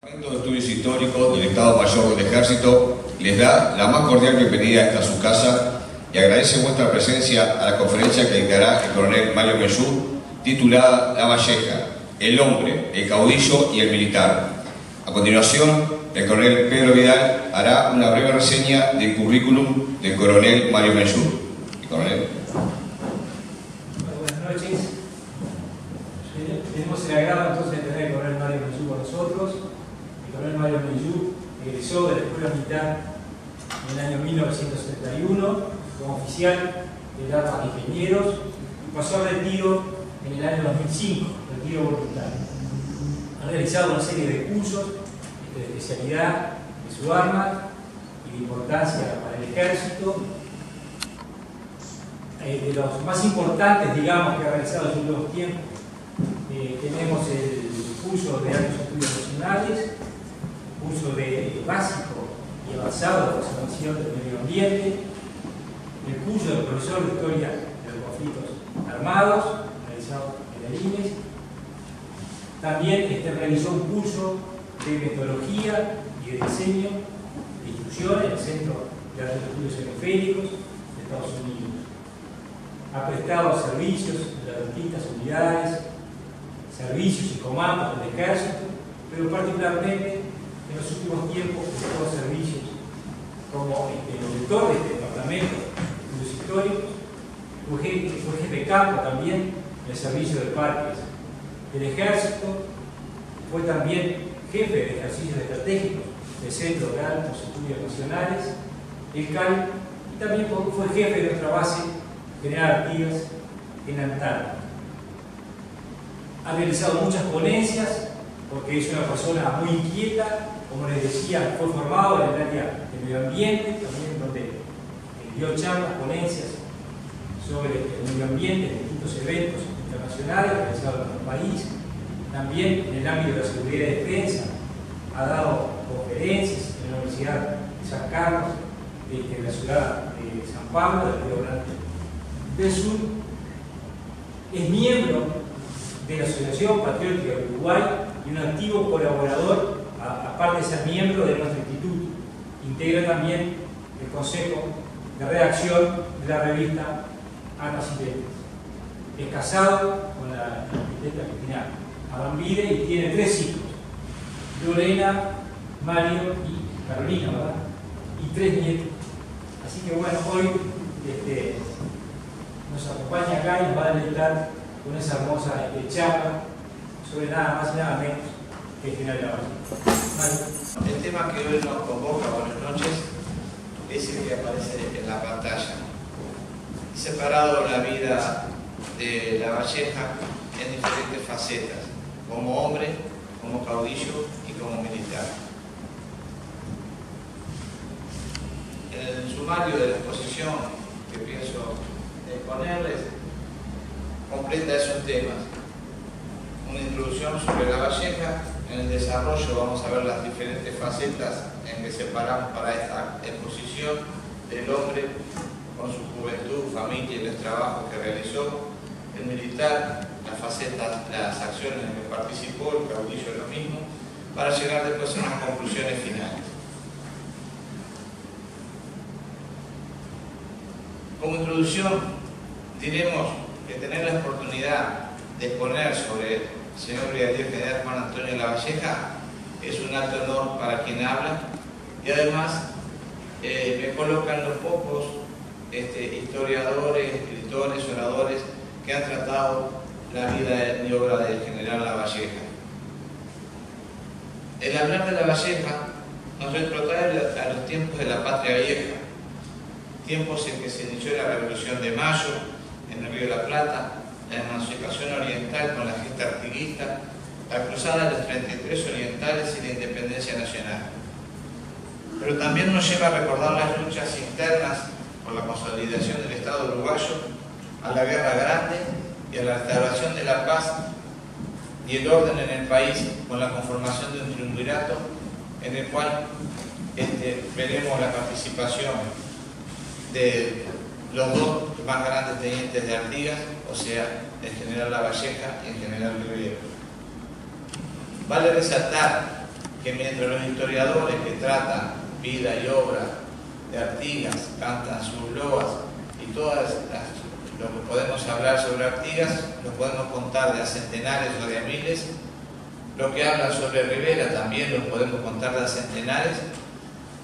El Departamento de Estudios Históricos del Estado Mayor del Ejército les da la más cordial bienvenida a esta su casa y agradece vuestra presencia a la conferencia que dictará el coronel Mario Menchú, titulada La Valleja, el hombre, el caudillo y el militar. A continuación, el coronel Pedro Vidal hará una breve reseña del currículum del coronel Mario Menchú. Coronel. Buenas noches. Tenemos el agrado entonces de tener al coronel Mario Menchú con nosotros. El coronel Mario Menchú egresó de la Escuela Militar en el año 1971 como oficial del Arma de Ingenieros y pasó al retiro en el año 2005, retiro voluntario. Ha realizado una serie de cursos de especialidad de su arma y de importancia para el ejército. De los más importantes, digamos, que ha realizado en los últimos tiempos, tenemos el curso de altos estudios nacionales, el curso de básico y avanzado de observación del medio ambiente, el curso de profesor de historia de los conflictos armados, realizado en el INES. También realizó un curso de metodología y de diseño de instrucción en el Centro de Altos Estudios Hemisféricos de Estados Unidos. Ha prestado servicios de las distintas unidades, servicios y comandos del ejército, pero particularmente en los últimos tiempos prestó servicios como director de este departamento de estudios históricos, fue jefe de campo también en el servicio de parques del ejército, fue también jefe de ejercicios estratégicos del Centro de Altos Estudios Nacionales, el CAI, y también fue jefe de nuestra base General Artigas en Antártida. Ha realizado muchas ponencias porque es una persona muy inquieta, como les decía, fue formado en el área de medio ambiente, también donde dio charlas, ponencias sobre el medio ambiente en distintos eventos internacionales realizados en nuestro país. También en el ámbito de la seguridad y defensa ha dado conferencias en la Universidad de San Carlos, de la ciudad de San Pablo, de Río Grande del Sur. Es miembro de la Asociación Patriótica de Uruguay y un activo colaborador, aparte de ser miembro de nuestro instituto. Integra también el consejo de redacción de la revista Armas y Letras. Es casado con la arquitecta Cristina Abambide y tiene 3 hijos: Lorena, Mario y Carolina, ¿verdad? Y 3 nietos. Así que bueno, hoy nos acompaña acá y nos va a deleitar con esa hermosa charla sobre nada más y nada menos que el general de la Valleja. El tema que hoy nos convoca, buenas noches, es el que aparece en la pantalla. Separado la vida de la Valleja en diferentes facetas, como hombre, como caudillo y como militar. En el sumario de la exposición que pienso exponerles, completa esos temas. Una introducción sobre la Valleja. En el desarrollo vamos a ver las diferentes facetas en que separamos para esta exposición del hombre con su juventud, familia y los trabajos que realizó, el militar, las facetas, las acciones en que participó, el caudillo lo mismo, para llegar después a unas conclusiones finales. Como introducción, diremos que tener la oportunidad de exponer sobre el señor Brigadier General Juan Antonio La Valleja es un alto honor para quien habla, y además me colocan los pocos historiadores, escritores, oradores que han tratado la vida y obra del general La Valleja. El hablar de La Valleja nos retrotrae a los tiempos de la Patria Vieja, tiempos en que se inició la Revolución de Mayo en el Río de la Plata, la emancipación oriental con la gesta artiguista, la cruzada de los 33 orientales y la independencia nacional. Pero también nos lleva a recordar las luchas internas por la consolidación del Estado uruguayo, a la Guerra Grande y a la restauración de la paz y el orden en el país con la conformación de un triunvirato en el cual veremos la participación de los 2 más grandes tenientes de Artigas, o sea, el general La Valleja y el general Rivero. Vale resaltar que mientras los historiadores que tratan vida y obra de Artigas, cantan sus loas y todas lo que podemos hablar sobre Artigas, lo podemos contar de a centenares o de a miles, lo que hablan sobre Rivera también lo podemos contar de a centenares,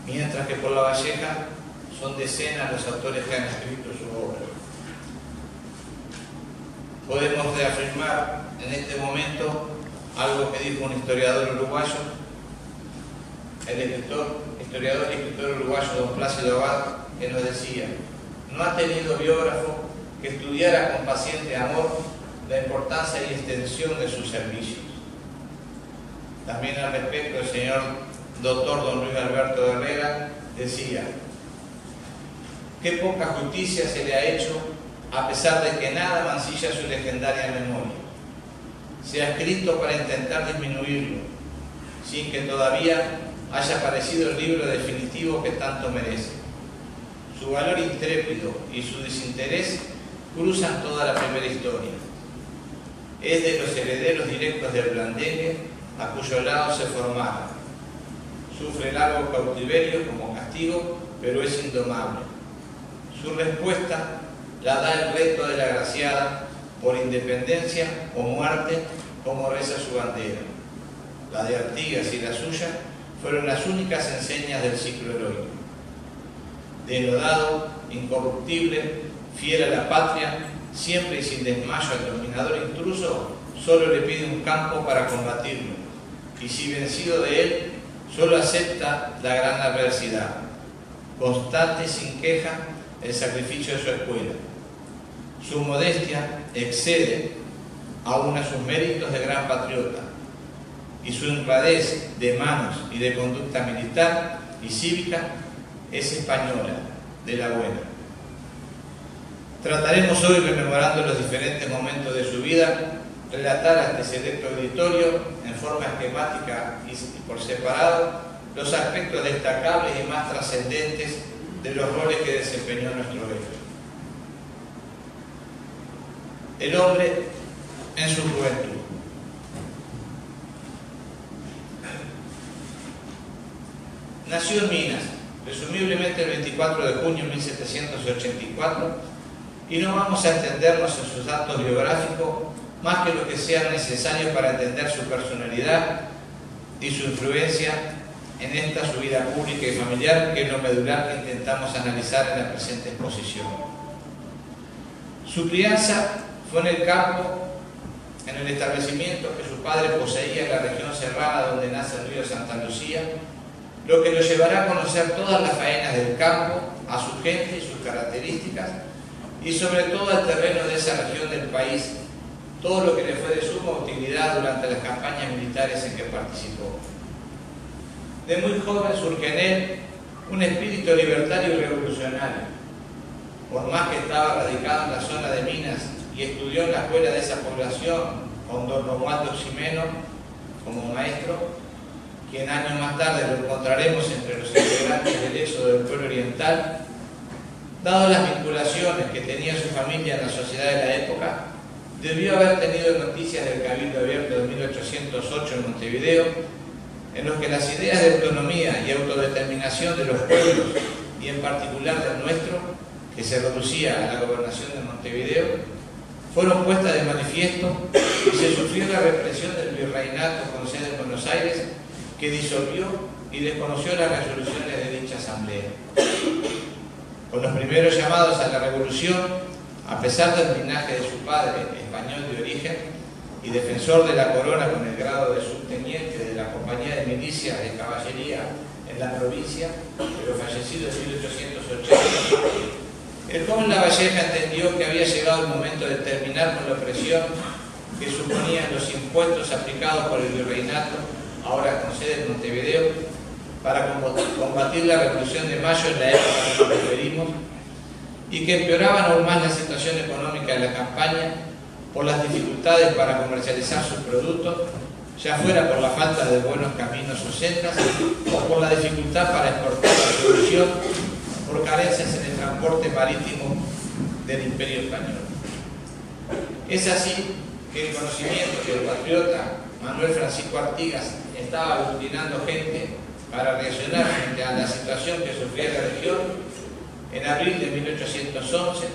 mientras que por La Valleja son decenas los autores que han escrito su obra. Podemos reafirmar en este momento algo que dijo un historiador uruguayo, el historiador y escritor uruguayo don Plácido Abad, que nos decía: no ha tenido biógrafo que estudiara con paciente amor la importancia y extensión de sus servicios. También al respecto el señor doctor don Luis Alberto Herrera decía: qué poca justicia se le ha hecho, a pesar de que nada mancilla su legendaria memoria. Se ha escrito para intentar disminuirlo, sin que todavía haya aparecido el libro definitivo que tanto merece. Su valor intrépido y su desinterés cruzan toda la primera historia. Es de los herederos directos del Blandengue, a cuyo lado se formaron. Sufre largo cautiverio como castigo, pero es indomable. Su respuesta la da el reto de la agraciada por independencia o muerte, como reza su bandera. La de Artigas y la suya fueron las únicas enseñas del ciclo heroico. Denodado, incorruptible, fiel a la patria, siempre y sin desmayo al dominador intruso, solo le pide un campo para combatirlo, y si vencido de él, solo acepta la gran adversidad. Constante, sin queja, el sacrificio de su escuela. Su modestia excede aún a sus méritos de gran patriota, y su honradez de manos y de conducta militar y cívica es española, de la buena. Trataremos hoy, rememorando los diferentes momentos de su vida, relatar a este selecto auditorio, en forma esquemática y por separado, los aspectos destacables y más trascendentes de los roles que desempeñó nuestro héroe. El hombre en su juventud. Nació en Minas, presumiblemente el 24 de junio de 1784, y no vamos a extendernos en sus datos biográficos más que lo que sea necesario para entender su personalidad y su influencia en esta su vida pública y familiar, que es lo medular que intentamos analizar en la presente exposición. Su crianza fue en el campo, en el establecimiento que su padre poseía en la región serrana donde nace el río Santa Lucía, lo que lo llevará a conocer todas las faenas del campo, a su gente y sus características, y sobre todo al terreno de esa región del país, todo lo que le fue de suma utilidad durante las campañas militares en que participó. De muy joven surge en él un espíritu libertario y revolucionario. Por más que estaba radicado en la zona de Minas y estudió en la escuela de esa población con don Romualdo Ximeno como maestro, quien años más tarde lo encontraremos entre los integrantes del éxodo del pueblo oriental, dado las vinculaciones que tenía su familia en la sociedad de la época, debió haber tenido noticias del Cabildo Abierto de 1808 en Montevideo, en los que las ideas de autonomía y autodeterminación de los pueblos, y en particular del nuestro, que se reducía a la gobernación de Montevideo, fueron puestas de manifiesto y se sufrió la represión del virreinato con sede en Buenos Aires, que disolvió y desconoció las resoluciones de dicha asamblea. Con los primeros llamados a la revolución, a pesar del linaje de su padre, español de origen, y defensor de la corona con el grado de subteniente de la compañía de milicias de caballería en la provincia, pero fallecido en 1880, el joven Lavalleja entendió que había llegado el momento de terminar con la opresión que suponían los impuestos aplicados por el virreinato, ahora con sede en Montevideo, para combatir la Revolución de Mayo en la época que nos referimos, y que empeoraban aún más la situación económica de la campaña por las dificultades para comercializar sus productos, ya fuera por la falta de buenos caminos o sendas, o por la dificultad para exportar la producción, por carencias en el transporte marítimo del Imperio Español. Es así que el conocimiento que el patriota Manuel Francisco Artigas estaba aglutinando gente para reaccionar frente a la situación que sufría la región, en abril de 1811,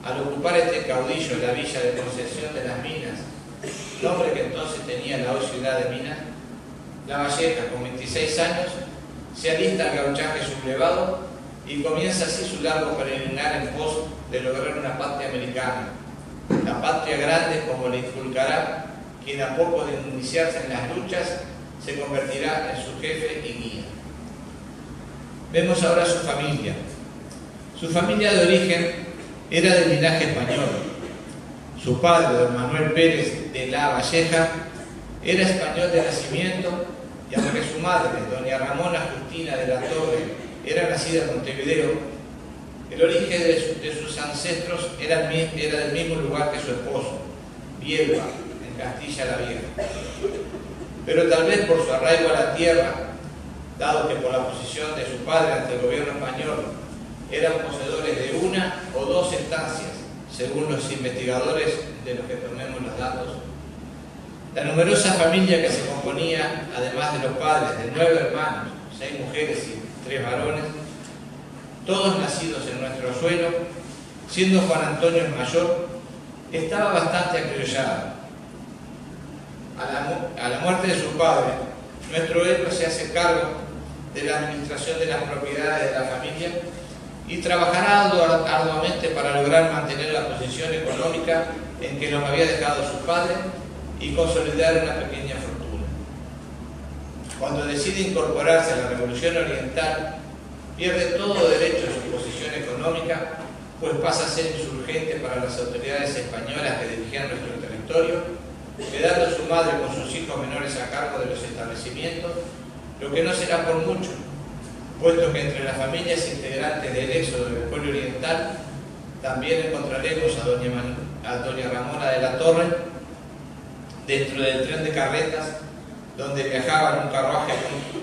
al ocupar este caudillo la villa de Concepción de las Minas, nombre que entonces tenía la hoy ciudad de Minas, Lavalleja, con 26 años, se alista al gauchaje sublevado y comienza así su largo peregrinar en pos de lograr una patria americana, la patria grande, como le inculcará quien a poco de iniciarse en las luchas se convertirá en su jefe y guía. Vemos ahora su familia. Su familia de origen era de linaje español. Su padre, don Manuel Pérez de Lavalleja, era español de nacimiento, y aunque su madre, doña Ramona Justina de la Torre, era nacida en Montevideo, el origen de sus ancestros era del mismo lugar que su esposo, Viedma, en Castilla la Vieja. Pero tal vez por su arraigo a la tierra, dado que por la posición de su padre ante el gobierno español eran poseedores de una o dos estancias, según los investigadores de los que tomemos los datos, la numerosa familia que se componía, además de los padres, de 9 hermanos, 6 mujeres y 3 varones, todos nacidos en nuestro suelo, siendo Juan Antonio el mayor, estaba bastante acriollado. A la muerte de su padre, nuestro héroe se hace cargo de la administración de las propiedades de la familia y trabajará arduamente para lograr mantener la posición económica en que nos había dejado su padre y consolidar una pequeña fortuna. Cuando decide incorporarse a la Revolución Oriental, pierde todo derecho a su posición económica, pues pasa a ser insurgente para las autoridades españolas que dirigían nuestro territorio, quedando su madre con sus hijos menores a cargo de los establecimientos, lo que no será por mucho, puesto que entre las familias integrantes del éxodo del pueblo oriental también encontraremos a doña Ramona de la Torre dentro del tren de carretas, donde viajaba en un carruaje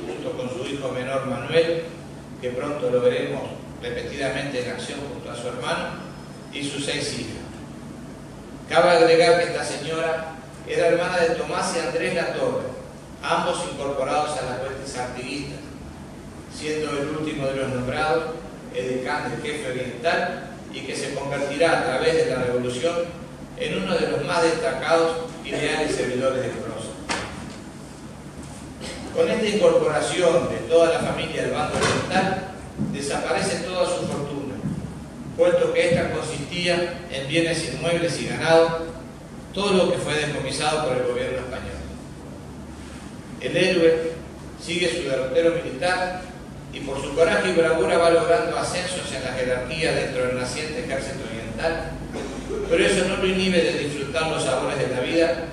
junto con su hijo menor Manuel, que pronto lo veremos repetidamente en acción junto a su hermano, y sus 6 hijas. Cabe agregar que esta señora era hermana de Tomás y Andrés La Torre, ambos incorporados a las huestes artiguistas, siendo el último de los nombrados edecán del jefe oriental y que se convertirá a través de la revolución en uno de los más destacados y leales servidores del prócer. Con esta incorporación de toda la familia del bando oriental, desaparece toda su fortuna, puesto que ésta consistía en bienes inmuebles y ganado, todo lo que fue decomisado por el gobierno español. El héroe sigue su derrotero militar y por su coraje y bravura va logrando ascensos en la jerarquía dentro del naciente ejército oriental, pero eso no lo inhibe de disfrutar los sabores de la vida,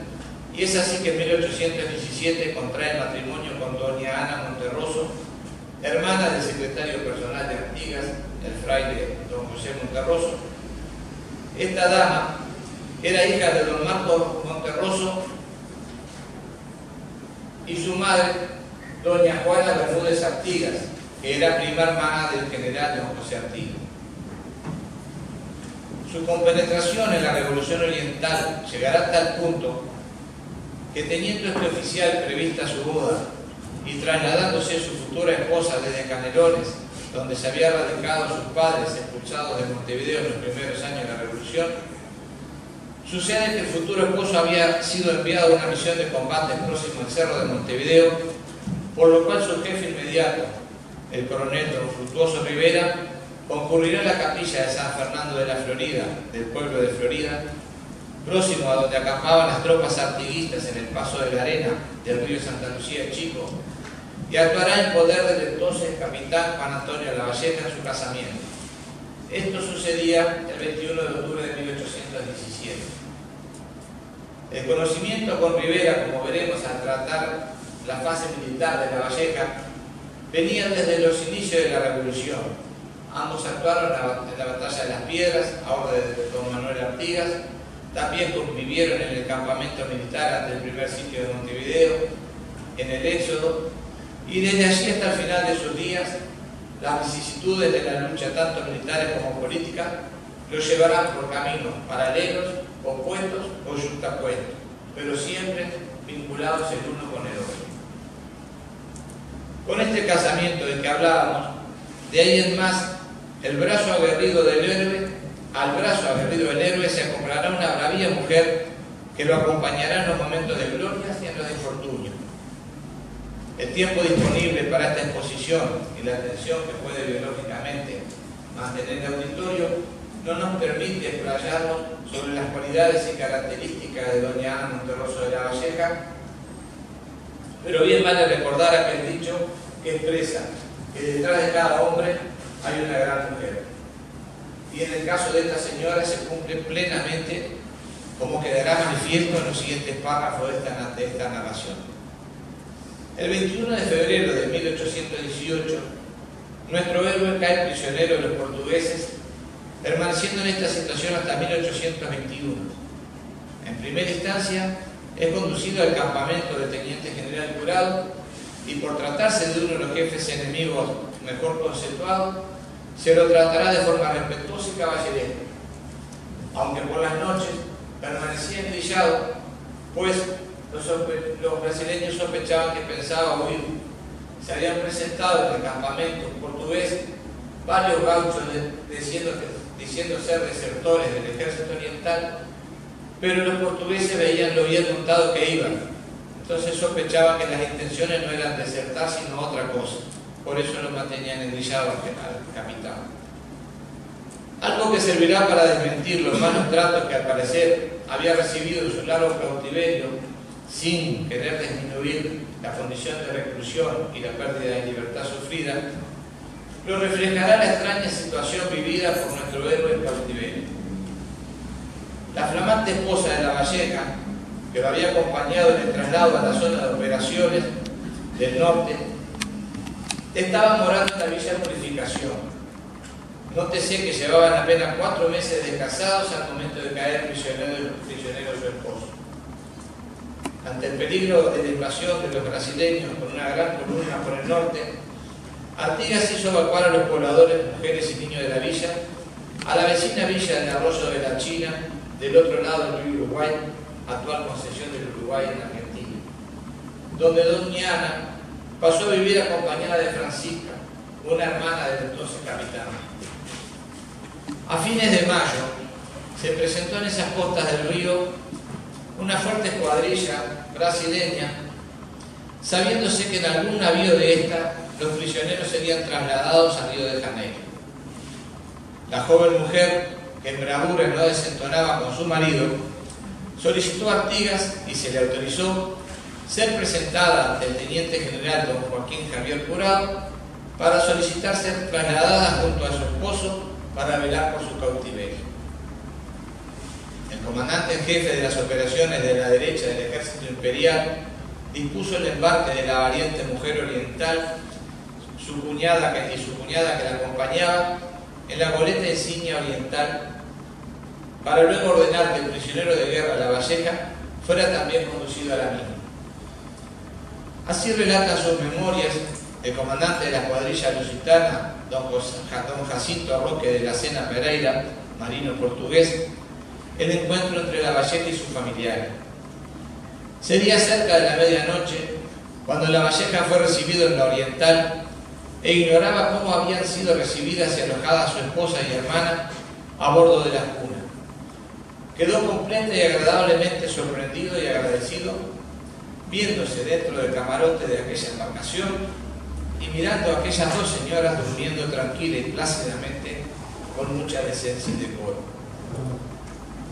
y es así que en 1817 contrae matrimonio con doña Ana Monterroso, hermana del secretario personal de Artigas, el fraile don José Monterroso. Esta dama era hija de don Marcos Monterroso y su madre, doña Juana Bermúdez Artigas, que era prima hermana del general don José Artigas. Su compenetración en la Revolución Oriental llegará a tal punto que, teniendo este oficial prevista su boda y trasladándose su futura esposa desde Canelones, donde se había radicado sus padres expulsados de Montevideo en los primeros años de la Revolución, sucede que el futuro esposo había sido enviado a una misión de combate próximo al cerro de Montevideo, por lo cual su jefe inmediato, el coronel don Fructuoso Rivera, concurrirá a la capilla de San Fernando de la Florida, del pueblo de Florida, próximo a donde acampaban las tropas artiguistas en el paso de la arena del río Santa Lucía Chico, y actuará en poder del entonces capitán Juan Antonio Lavalleja en su casamiento. Esto sucedía el 21 de octubre de 1817. El conocimiento con Rivera, como veremos al tratar la fase militar de Lavalleja, venía desde los inicios de la Revolución. Ambos actuaron en la batalla de las Piedras, a orden de don Manuel Artigas. También convivieron en el campamento militar ante el primer sitio de Montevideo, en el Éxodo, y desde allí hasta el final de sus días, las vicisitudes de la lucha, tanto militares como políticas, los llevarán por caminos paralelos, opuestos o yuxtapuestos, pero siempre vinculados el uno con el otro. Con este casamiento del que hablábamos, de ahí en más, el brazo aguerrido del héroe, al brazo aguerrido del héroe se acoplará una bravía mujer que lo acompañará en los momentos de gloria y en los de infortunio. El tiempo disponible para esta exposición y la atención que puede biológicamente mantener el auditorio no nos permite explayarnos sobre las cualidades y características de doña Ana Monterroso de la Valleja, pero bien vale recordar aquel dicho que expresa que detrás de cada hombre hay una gran mujer. Y en el caso de esta señora se cumple plenamente, como quedará manifiesto en los siguientes párrafos de esta narración. El 21 de febrero de 1818, nuestro héroe cae prisionero de los portugueses, permaneciendo en esta situación hasta 1821. En primera instancia, es conducido al campamento del teniente general Jurado y por tratarse de uno de los jefes enemigos mejor conceptuados, se lo tratará de forma respetuosa y caballeresca, aunque por las noches permanecía engrillado, pues los brasileños sospechaban que pensaba huir. Se habían presentado en el campamento portugués varios gauchos diciendo ser desertores del ejército oriental, pero los portugueses veían lo bien montado que iban, entonces sospechaban que las intenciones no eran desertar sino otra cosa. Por eso lo mantenían engrillado al capitán. Algo que servirá para desmentir los malos tratos que al parecer había recibido en su largo cautiverio, sin querer disminuir la condición de reclusión y la pérdida de libertad sufrida, lo reflejará la extraña situación vivida por nuestro héroe en cautiverio. La flamante esposa de la Valleja, que lo había acompañado en el traslado a la zona de operaciones del norte, estaba morando en la Villa Purificación. Nótese que llevaban apenas 4 meses de casados al momento de caer prisionero su esposo. Ante el peligro de la invasión de los brasileños con una gran columna por el norte, Artigas hizo evacuar a los pobladores, mujeres y niños de la villa a la vecina villa del Arroyo de la China, del otro lado del río Uruguay, actual concesión del Uruguay en Argentina, donde doña Ana pasó a vivir acompañada de Francisca, una hermana del entonces capitán. A fines de mayo se presentó en esas costas del río una fuerte escuadrilla brasileña, sabiéndose que en algún navío de esta los prisioneros serían trasladados a Río de Janeiro. La joven mujer, que en bravura no desentonaba con su marido, solicitó a Artigas y se le autorizó ser presentada ante el teniente general don Joaquín Javier Jurado para solicitar ser trasladada junto a su esposo para velar por su cautiverio. El comandante en jefe de las operaciones de la derecha del ejército imperial dispuso el embarque de la valiente mujer oriental, su cuñada que la acompañaba, en la goleta insignia oriental, para luego ordenar que el prisionero de guerra La Valleja fuera también conducido a la misma. Así relata sus memorias el comandante de la escuadrilla lusitana, don Jacinto Arroque de la Sena Pereira, marino portugués, el encuentro entre La Valleja y sus familiares. Sería cerca de la medianoche cuando La Valleja fue recibido en la oriental e ignoraba cómo habían sido recibidas y alojadas su esposa y hermana a bordo de la escuna. Quedó completa y agradablemente sorprendido y agradecido, viéndose dentro del camarote de aquella embarcación y mirando a aquellas dos señoras durmiendo tranquila y plácidamente con mucha decencia y decoro.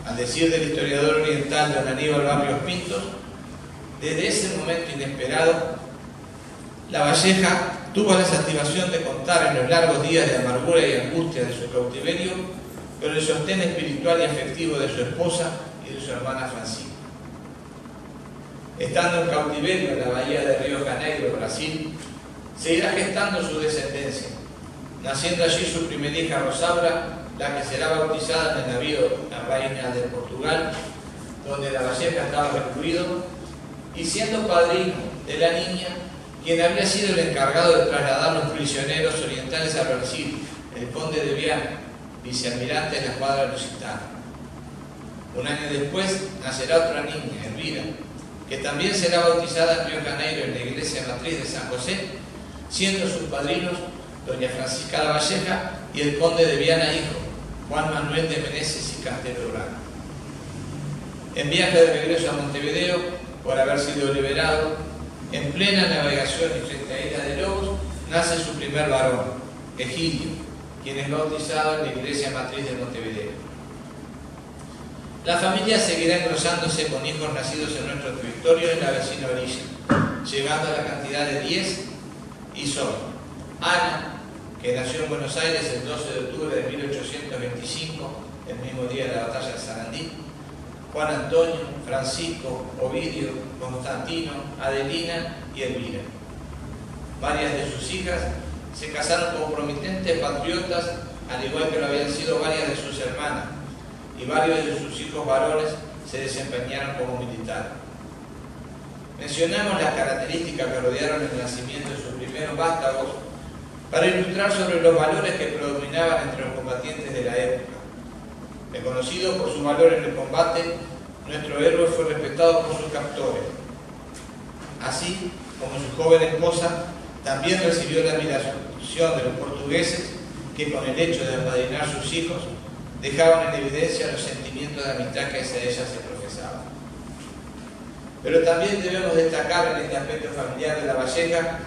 Al decir del historiador oriental don Aníbal Barrios Pintos, desde ese momento inesperado, La Valleja tuvo la satisfacción de contar en los largos días de amargura y angustia de su cautiverio con el sostén espiritual y afectivo de su esposa y de su hermana Francisca. Estando en cautiverio en la bahía de Río Janeiro, Brasil, se irá gestando su descendencia, naciendo allí su primera hija Rosaura, la que será bautizada en el navío La Reina de Portugal, donde La Valleja estaba recluido, y siendo padrino de la niña, quien había sido el encargado de trasladar los prisioneros orientales a Brasil, el conde de Viana, vicealmirante de la escuadra lusitana. Un año después nacerá otra niña, Elvira, que también será bautizada en Río Janeiro en la iglesia matriz de San José, siendo sus padrinos doña Francisca Lavalleja y el conde de Viana hijo, Juan Manuel de Meneses y Castelo Branco. En viaje de regreso a Montevideo, por haber sido liberado, en plena navegación y frente a Isla de Lobos, nace su primer varón, Egilio, quien es bautizado en la iglesia matriz de Montevideo. La familia seguirá engrosándose con hijos nacidos en nuestro territorio en la vecina orilla, llegando a la cantidad de 10, y son Ana, que nació en Buenos Aires el 12 de octubre de 1825, el mismo día de la batalla de Sarandí, Juan Antonio, Francisco, Ovidio, Constantino, Adelina y Elvira. Varias de sus hijas se casaron con promitentes patriotas, al igual que lo habían sido varias de sus hermanas, y varios de sus hijos varones se desempeñaron como militares. Mencionamos las características que rodearon el nacimiento de sus primeros vástagos para ilustrar sobre los valores que predominaban entre los combatientes de la época. Reconocido por su valor en el combate, nuestro héroe fue respetado por sus captores. Así como su joven esposa, también recibió la admiración de los portugueses que, con el hecho de apadrinar sus hijos, dejaban en evidencia los sentimientos de amistad que hacia ella se profesaban. Pero también debemos destacar en este aspecto familiar de Lavalleja,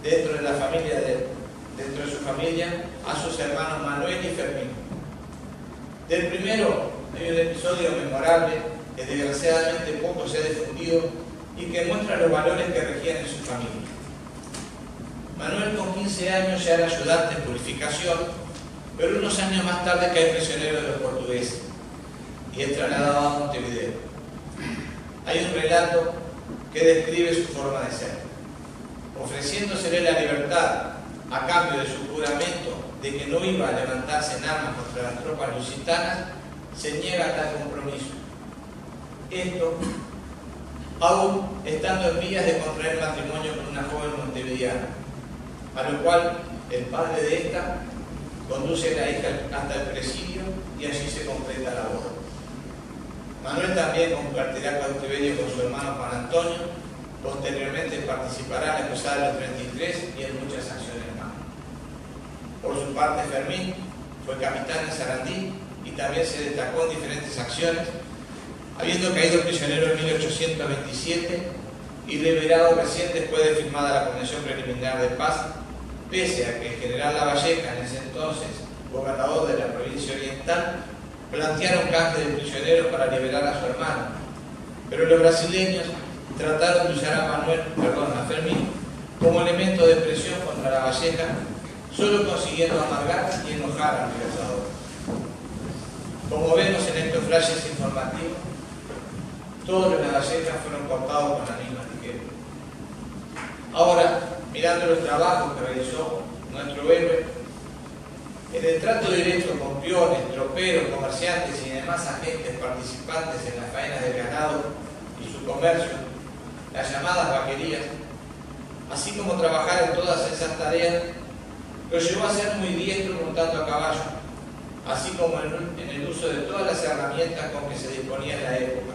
dentro de su familia, a sus hermanos Manuel y Fermín. Del primero hay un episodio memorable que desgraciadamente poco se ha difundido y que muestra los valores que regían en su familia. Manuel, con 15 años, ya era ayudante en purificación, pero unos años más tarde cae prisionero de los portugueses y es trasladado a Montevideo. Hay un relato que describe su forma de ser. Ofreciéndosele la libertad a cambio de su juramento de que no iba a levantarse en armas contra las tropas lusitanas, se niega a tal compromiso. Esto, aún estando en vías de contraer matrimonio con una joven montevideana, a lo cual el padre de esta conduce a la hija hasta el presidio y allí se completa la boda. Manuel también compartirá cautiverio con su hermano Juan Antonio, posteriormente participará en la Cruzada de los 33 y en muchas acciones más. Por su parte, Fermín fue capitán en Sarandí y también se destacó en diferentes acciones, habiendo caído prisionero en 1827 y liberado recién después de firmada la Convención Preliminar de Paz, pese a que el general Lavalleja, en ese entonces gobernador de la provincia oriental, plantearon canje de prisioneros para liberar a su hermano. Pero los brasileños trataron de usar a Fermín como elemento de presión contra Lavalleja, solo consiguiendo amargar y enojar al libertador. Como vemos en estos flashes informativos, todos los Lavallejas fueron cortados con la misma tijera. Ahora, mirando los trabajos que realizó nuestro héroe, en el trato directo con peones, troperos, comerciantes y demás agentes participantes en las faenas del ganado y su comercio, las llamadas vaquerías, así como trabajar en todas esas tareas, lo llevó a ser muy diestro montando a caballo, así como en el uso de todas las herramientas con que se disponía en la época,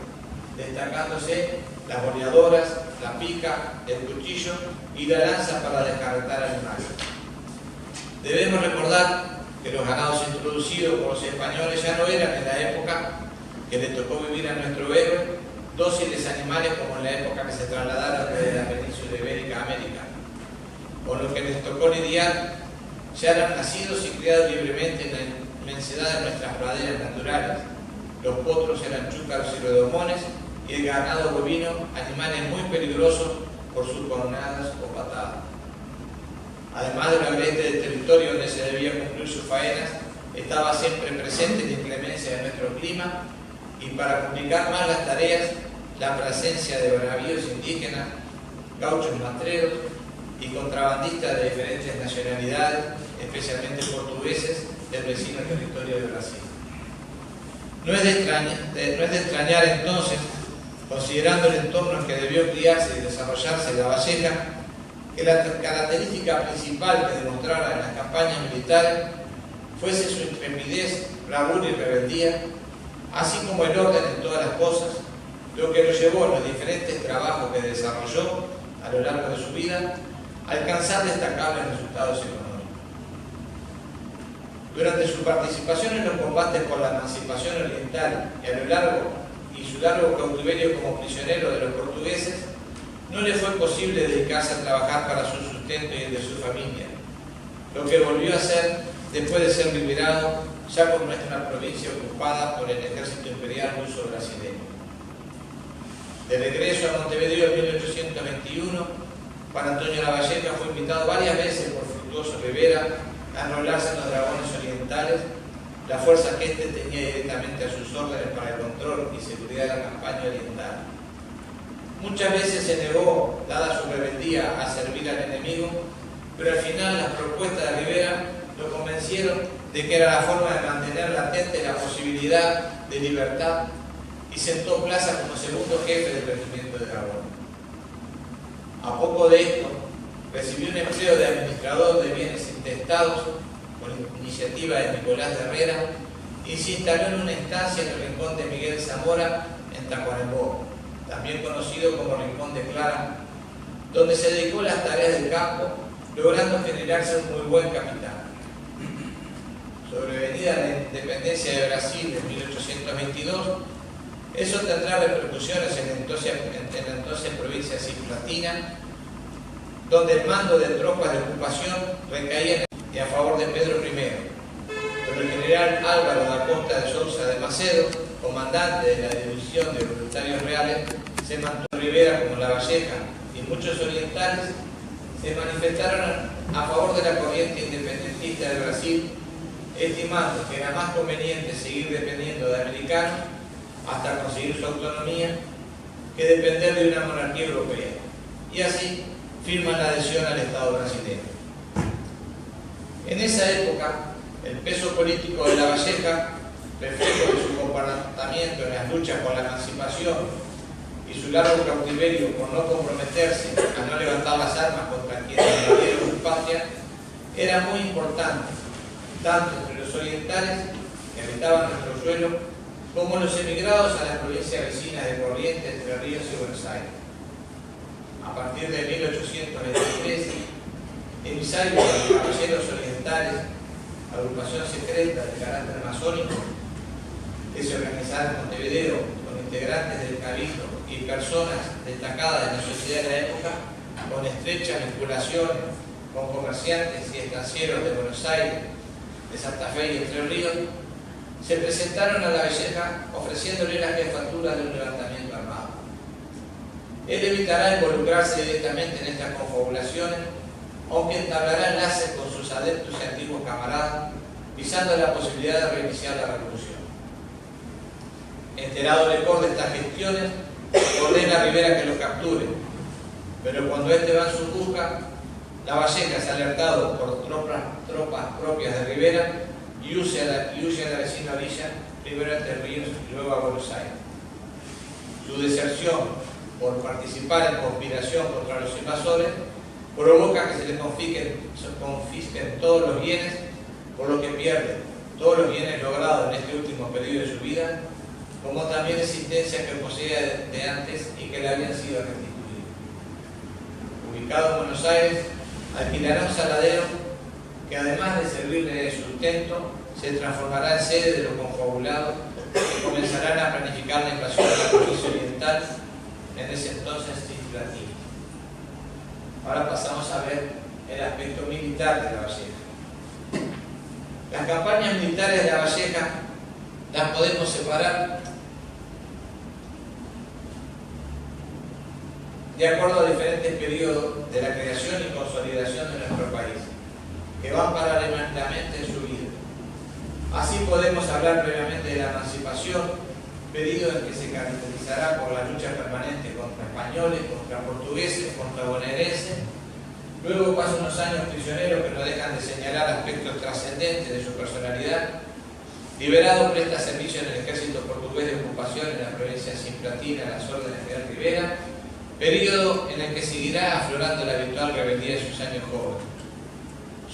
destacándose las boleadoras, la pica, el cuchillo y la lanza para descarretar animales. Debemos recordar que los ganados introducidos por los españoles ya no eran en la época que le tocó vivir a nuestro héroe dóciles animales como en la época que se trasladaron desde la península ibérica a América. Con lo que les tocó lidiar, ya eran nacidos y criados libremente en la inmensidad de nuestras praderas naturales. Los potros eran chúcaros y redomones, y el ganado bovino, animales muy peligrosos por sus cornadas o patadas. Además de la agreste del territorio donde se debía cumplir sus faenas, estaba siempre presente la inclemencia de nuestro clima y, para complicar más las tareas, la presencia de bravíos indígenas, gauchos mastreros y contrabandistas de diferentes nacionalidades, especialmente portugueses, del vecino territorio de Brasil. No es de extrañar entonces, considerando el entorno en que debió criarse y desarrollarse Lavalleja, que la característica principal que demostrara en las campañas militares fuese su intrepidez, bravura y rebeldía, así como el orden en todas las cosas, lo que lo llevó en los diferentes trabajos que desarrolló a lo largo de su vida a alcanzar destacables resultados económicos. Durante su participación en los combates por la emancipación oriental y su largo cautiverio como prisionero de los portugueses, no le fue posible dedicarse a trabajar para su sustento y el de su familia, lo que volvió a hacer después de ser liberado ya por nuestra provincia ocupada por el ejército imperial ruso brasileño. De regreso a Montevideo en 1821, Juan Antonio Lavalleja fue invitado varias veces por Fructuoso Rivera a enrolarse en los Dragones Orientales, la fuerza que éste tenía directamente a sus órdenes para el control y seguridad de la campaña oriental. Muchas veces se negó, dada su rebeldía, a servir al enemigo, pero al final las propuestas de Rivera lo convencieron de que era la forma de mantener latente la posibilidad de libertad y sentó plaza como segundo jefe del regimiento de Dragones. A poco de esto, recibió un empleo de administrador de bienes intestados por iniciativa de Nicolás de Herrera y se instaló en una estancia en el rincón de Miguel Zamora, en Tacuarembó, también conocido como Rincón de Clara, donde se dedicó a las tareas del campo, logrando generarse un muy buen capital. Sobrevenida la independencia de Brasil en 1822, eso tendrá repercusiones en la entonces provincia cisplatina, donde el mando de tropas de ocupación recaía a favor de Pedro I. Pero el general Álvaro da Costa de Sousa de Macedo, comandante de la División de Voluntarios Reales, se mantuvo Rivera como Lavalleja y muchos orientales se manifestaron a favor de la corriente independentista de Brasil, estimando que era más conveniente seguir dependiendo de americanos hasta conseguir su autonomía que depender de una monarquía europea. Y así firman la adhesión al Estado brasileño. En esa época, el peso político de Lavalleja, reflejo de su comportamiento en las luchas por la emancipación y su largo cautiverio por no comprometerse a no levantar las armas contra quienes invadieron su patria, era muy importante, tanto entre los orientales que habitaban nuestro suelo, como los emigrados a las provincias vecinas de Corrientes, Entre Ríos y Buenos Aires. A partir de 1823, emisarios de los caballeros orientales, agrupación secreta de carácter masónico, que se organizaba en Montevideo con integrantes del Cabildo y personas destacadas de la sociedad de la época, con estrechas vinculaciones con comerciantes y estancieros de Buenos Aires, de Santa Fe y Entre Ríos, se presentaron a Lavalleja ofreciéndole la jefatura de un levantamiento armado. Él evitará involucrarse directamente en estas confabulaciones, aunque entablará enlaces con sus adeptos y antiguos camaradas, visando la posibilidad de reiniciar la revolución. Enterado Lecor de estas gestiones, ordena a Rivera que lo capture, pero cuando éste va en su busca, Lavalleja es alertado por tropas propias de Rivera y huye a la vecina villa, primero a Entre Ríos y luego a Buenos Aires. Su deserción por participar en conspiración contra los invasores provoca que se le confisquen todos los bienes, por lo que pierde todos los bienes logrados en este último periodo de su vida, como también existencias que poseía de antes y que le habían sido restituidas. Ubicado en Buenos Aires, alquilará un saladero que, además de servirle de sustento, se transformará en sede de los confabulados que comenzarán a planificar la invasión de la provincia oriental, en ese entonces cisplatina. Ahora pasamos a ver el aspecto militar de Lavalleja. Las campañas militares de Lavalleja las podemos separar de acuerdo a diferentes periodos de la creación y consolidación de nuestro país, que van paralelamente en su vida. Así podemos hablar previamente de la emancipación, periodo en que se caracterizará por la lucha permanente contra españoles, contra portugueses, contra bonaerenses. Luego pasan unos años prisioneros que no dejan de señalar aspectos trascendentes de su personalidad. Liberado, presta servicio en el ejército portugués de ocupación en la provincia de Cisplatina a las órdenes de Rivera, periodo en el que seguirá aflorando la habitual rebeldía de sus años jóvenes.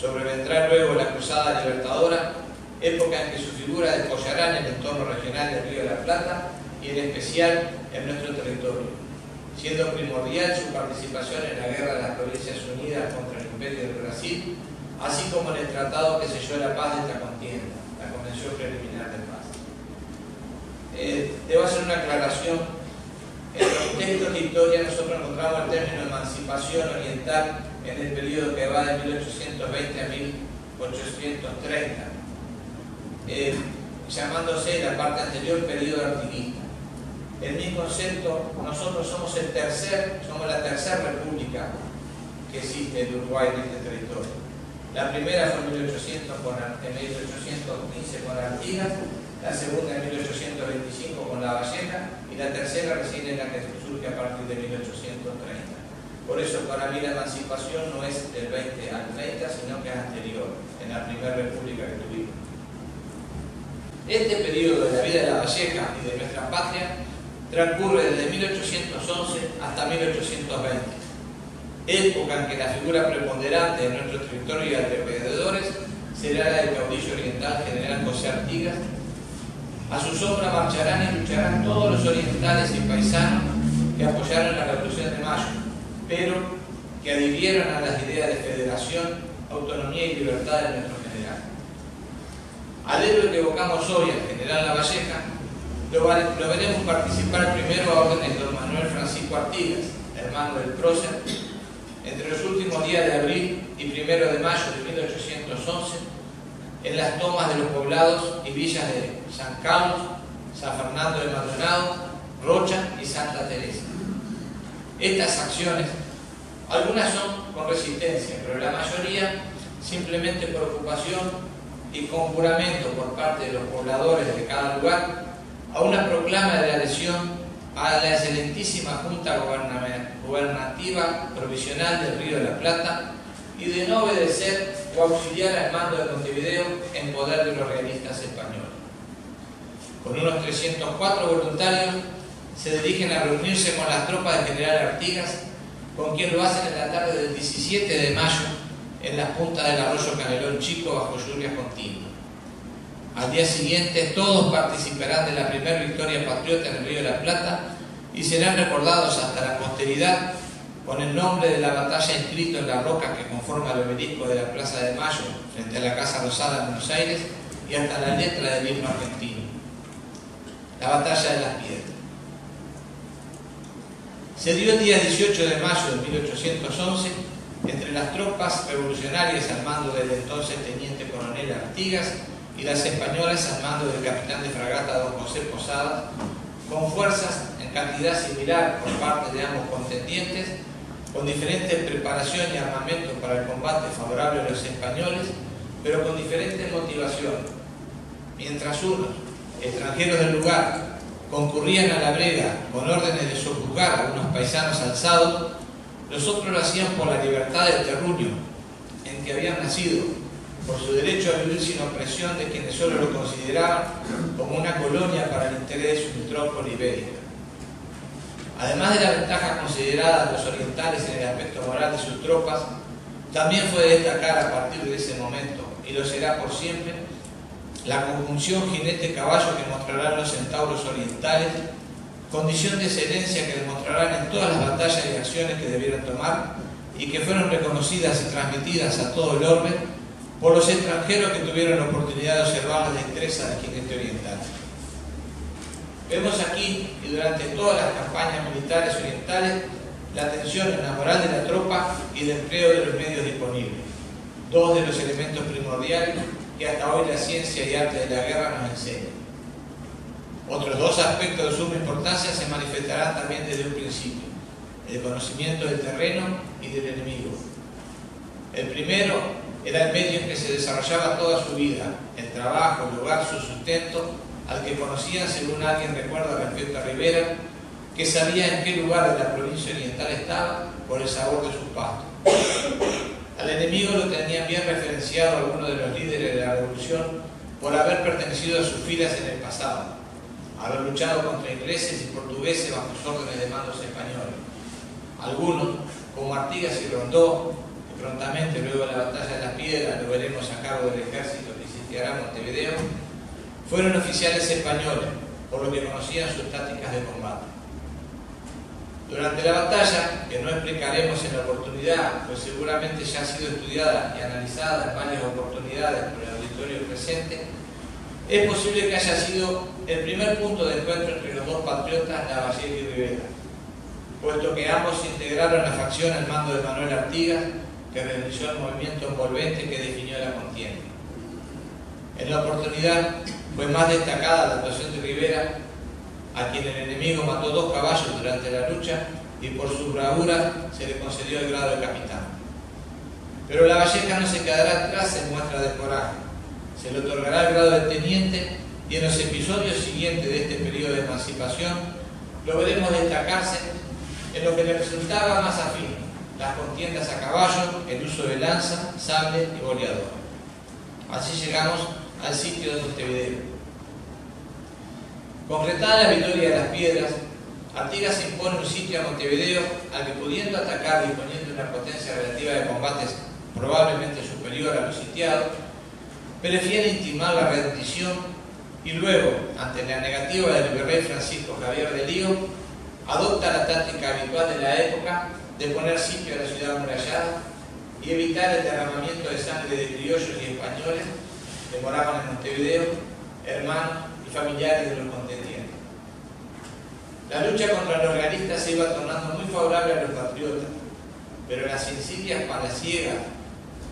Sobrevendrá luego la Cruzada Libertadora, época en que su figura despollará en el entorno regional del Río de la Plata y en especial en nuestro territorio, siendo primordial su participación en la Guerra de las Provincias Unidas contra el Imperio del Brasil, así como en el tratado que selló la paz de esta contienda, la Convención Preliminar de Paz. Debo hacer una aclaración. En los textos de historia nosotros encontramos el término emancipación oriental en el periodo que va de 1820 a 1830, llamándose la parte anterior periodo artiguista. El mismo concepto, nosotros somos la tercera república que existe en Uruguay en este territorio. La primera fue en 1815 con Artigas, la segunda en 1825 con La Valleja y la tercera recién es la que surge a partir de 1830. Por eso para mí la emancipación no es del 20 al 30, sino que es anterior, en la primera república que tuvimos. Este periodo de la vida de La Valleja y de nuestra patria transcurre desde 1811 hasta 1820, época en que la figura preponderante de nuestro territorio y alrededores será la del caudillo oriental general José Artigas. A su sombra marcharán y lucharán todos los orientales y paisanos que apoyaron la Revolución de Mayo, pero que adhirieron a las ideas de federación, autonomía y libertad de nuestro general. Al héroe que evocamos hoy, el general La Valleja, lo veremos participar primero a órdenes de don Manuel Francisco Artigas, hermano del prócer, entre los últimos días de abril y 1 de mayo de 1811, en las tomas de los poblados y villas de San Carlos, San Fernando de Maldonado, Rocha y Santa Teresa. Estas acciones, algunas son con resistencia, pero la mayoría simplemente por ocupación y con juramento por parte de los pobladores de cada lugar a una proclama de la adhesión a la excelentísima Junta Gubernativa Provisional del Río de la Plata y de no obedecer o auxiliar al mando de Montevideo en poder de los realistas españoles. Con unos 304 voluntarios se dirigen a reunirse con las tropas del general Artigas, con quien lo hacen en la tarde del 17 de mayo en las puntas del arroyo Canelón Chico bajo lluvias continuas. Al día siguiente todos participarán de la primera victoria patriota en el Río de la Plata y serán recordados hasta la posteridad con el nombre de la batalla inscrito en la roca que conforma el obelisco de la Plaza de Mayo frente a la Casa Rosada en Buenos Aires y hasta la letra del himno argentino. La batalla de las Piedras. Se dio el día 18 de mayo de 1811 entre las tropas revolucionarias al mando del entonces teniente coronel Artigas y las españolas al mando del capitán de fragata don José Posadas, con fuerzas en cantidad similar por parte de ambos contendientes, con diferente preparación y armamento para el combate favorable a los españoles, pero con diferente motivación. Mientras unos, extranjeros del lugar, concurrían a la brega con órdenes de sojuzgar a unos paisanos alzados, los otros lo hacían por la libertad del terruño en que habían nacido, por su derecho a vivir sin opresión de quienes solo lo consideraban como una colonia para el interés de su metrópoli ibérica. Además de la ventaja considerada a los orientales en el aspecto moral de sus tropas, también fue de destacar a partir de ese momento, y lo será por siempre, la conjunción jinete-caballo que mostrarán los centauros orientales, condición de excelencia que demostrarán en todas las batallas y acciones que debieron tomar y que fueron reconocidas y transmitidas a todo el orbe por los extranjeros que tuvieron la oportunidad de observar la destreza del jinete oriental. Vemos aquí y durante todas las campañas militares orientales la atención en la moral de la tropa y el empleo de los medios disponibles, dos de los elementos primordiales que hasta hoy la ciencia y arte de la guerra nos enseñan. Otros dos aspectos de suma importancia se manifestarán también desde un principio: el conocimiento del terreno y del enemigo. El primero era el medio en que se desarrollaba toda su vida, el trabajo, el hogar, su sustento, al que conocían, según alguien recuerda respecto a Rivera, que sabía en qué lugar de la provincia oriental estaba por el sabor de sus pastos. Al enemigo lo tenían bien referenciado algunos de los líderes de la revolución por haber pertenecido a sus filas en el pasado, haber luchado contra ingleses y portugueses bajo órdenes de mandos españoles. Algunos, como Artigas y Rondó, que prontamente luego de la batalla de las Piedras lo veremos a cargo del ejército que sitiará Montevideo, fueron oficiales españoles, por lo que conocían sus tácticas de combate. Durante la batalla, que no explicaremos en la oportunidad, pues seguramente ya ha sido estudiada y analizada en varias oportunidades por el auditorio presente, es posible que haya sido el primer punto de encuentro entre los dos patriotas, Lavalleja y Rivera, puesto que ambos integraron la facción al mando de Manuel Artigas, que realizó el movimiento envolvente que definió la contienda. En la oportunidad fue más destacada la actuación de Rivera, a quien el enemigo mató 2 caballos durante la lucha y por su bravura se le concedió el grado de capitán. Pero Lavalleja no se quedará atrás en muestra de coraje. Se le otorgará el grado de teniente y en los episodios siguientes de este periodo de emancipación lo veremos destacarse en lo que le resultaba más afín: las contiendas a caballo, el uso de lanza, sable y boleador. Así llegamos al sitio de Montevideo. Concretada la victoria de las Piedras, Artigas impone un sitio a Montevideo al que, pudiendo atacar disponiendo de una potencia relativa de combates probablemente superior a los sitiados, prefiere intimar la rendición y luego, ante la negativa del virrey Francisco Javier de Lío, adopta la táctica habitual de la época de poner sitio a la ciudad amurallada y evitar el derramamiento de sangre de criollos y españoles que moraban en Montevideo, hermanos y familiares de los contendientes. La lucha contra los realistas se iba tornando muy favorable a los patriotas, pero las insidias palaciegas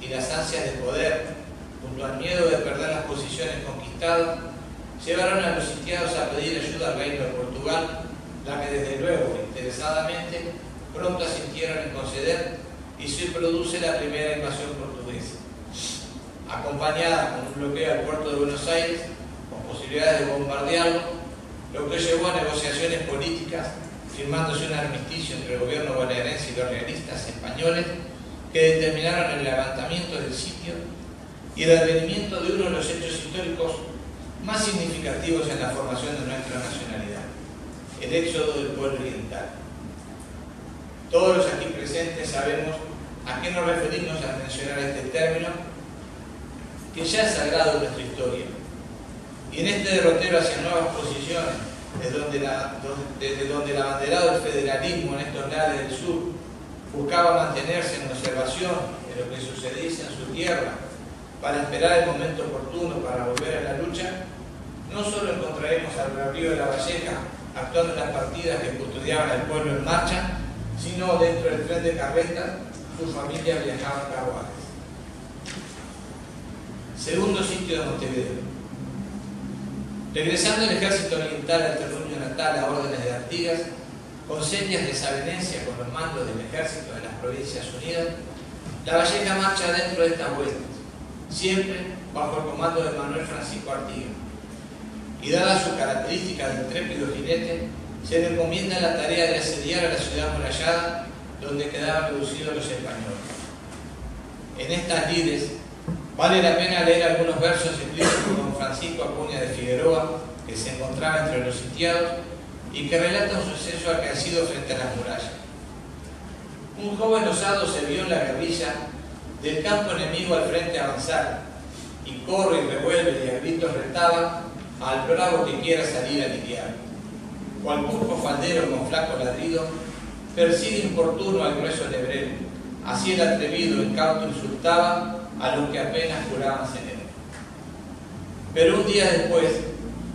y las ansias de poder, junto al miedo de perder las posiciones conquistadas, llevaron a los sitiados a pedir ayuda al reino de Portugal, la que desde luego, interesadamente, pronto asintieron en conceder, y se produce la primera invasión portuguesa, acompañada con un bloqueo al puerto de Buenos Aires, con posibilidades de bombardearlo, lo que llevó a negociaciones políticas, firmándose un armisticio entre el gobierno bonaerense y los realistas españoles, que determinaron el levantamiento del sitio y el advenimiento de uno de los hechos históricos más significativos en la formación de nuestra nacionalidad: el éxodo del pueblo oriental. Todos los aquí presentes sabemos a qué nos referimos al mencionar este término, que ya es sagrado en nuestra historia. Y en este derrotero hacia nuevas posiciones, desde donde el abanderado del federalismo en estos lares del sur buscaba mantenerse en observación de lo que sucediese en su tierra para esperar el momento oportuno para volver a la lucha, no solo encontraremos al bravío de Lavalleja actuando en las partidas que custodiaban al pueblo en marcha, sino dentro del tren de carretas su familia viajaba en carruajes. Segundo sitio de Montevideo. Regresando el ejército oriental al terruño natal a órdenes de Artigas, con señas de desavenencia con los mandos del ejército de las Provincias Unidas, Lavalleja marcha dentro de estas vueltas, siempre bajo el comando de Manuel Francisco Artigas. Y dada su característica de intrépido jinete, se le encomienda la tarea de asediar a la ciudad amurallada donde quedaban reducidos los españoles. En estas lides vale la pena leer algunos versos escritos por don Francisco Acuña de Figueroa, que se encontraba entre los sitiados y que relata un suceso acaecido frente a las murallas. Un joven osado se vio en la guerrilla del campo enemigo al frente avanzar, y corre y revuelve y a gritos retaba al bravo que quiera salir a lidiar. Cual pulpo faldero con flaco ladrido persigue importuno al grueso lebrero, así el atrevido incauto insultaba a los que apenas juraban ser él. Pero un día después,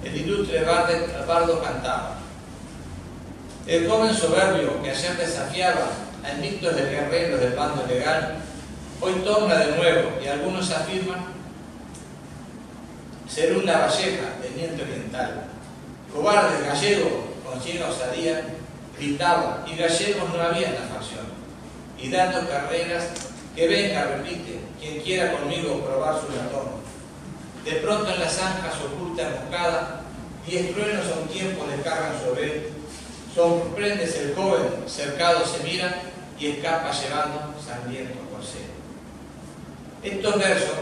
el ilustre bardo cantaba: el joven soberbio que ayer desafiaba a invictos de guerreros del bando legal, hoy torna de nuevo, y algunos afirman ser un Lavalleja, teniente oriental. Cobarde gallego, con ciega osadía, gritaba, y gallegos no había en la facción. Y dando carreras, que venga, repite, quien quiera conmigo probar su latón. De pronto en las zanjas oculta emboscada, 10 truenos a un tiempo descargan sobre él. Sorpréndese el joven, cercado se mira y escapa llevando sangriento corcel. Estos versos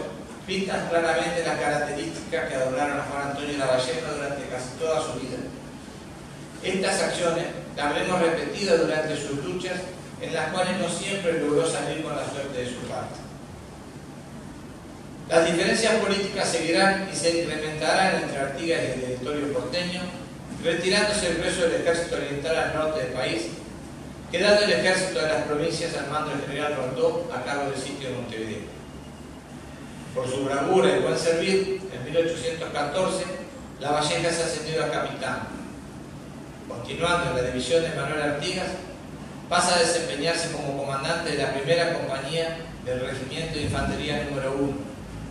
pintan claramente las características que adornaron a Juan Antonio Lavalleja durante casi toda su vida. Estas acciones las habremos repetido durante sus luchas, en las cuales no siempre logró salir con la suerte de su parte. Las diferencias políticas seguirán y se incrementarán entre Artigas y el territorio porteño, retirándose el grueso del ejército oriental al norte del país, quedando el ejército de las provincias al mando del general Rondó a cargo del sitio de Montevideo. Por su bravura y buen servir, en 1814, Lavalleja es ascendido a capitán. Continuando en la división de Manuel Artigas, pasa a desempeñarse como comandante de la primera compañía del Regimiento de Infantería número 1,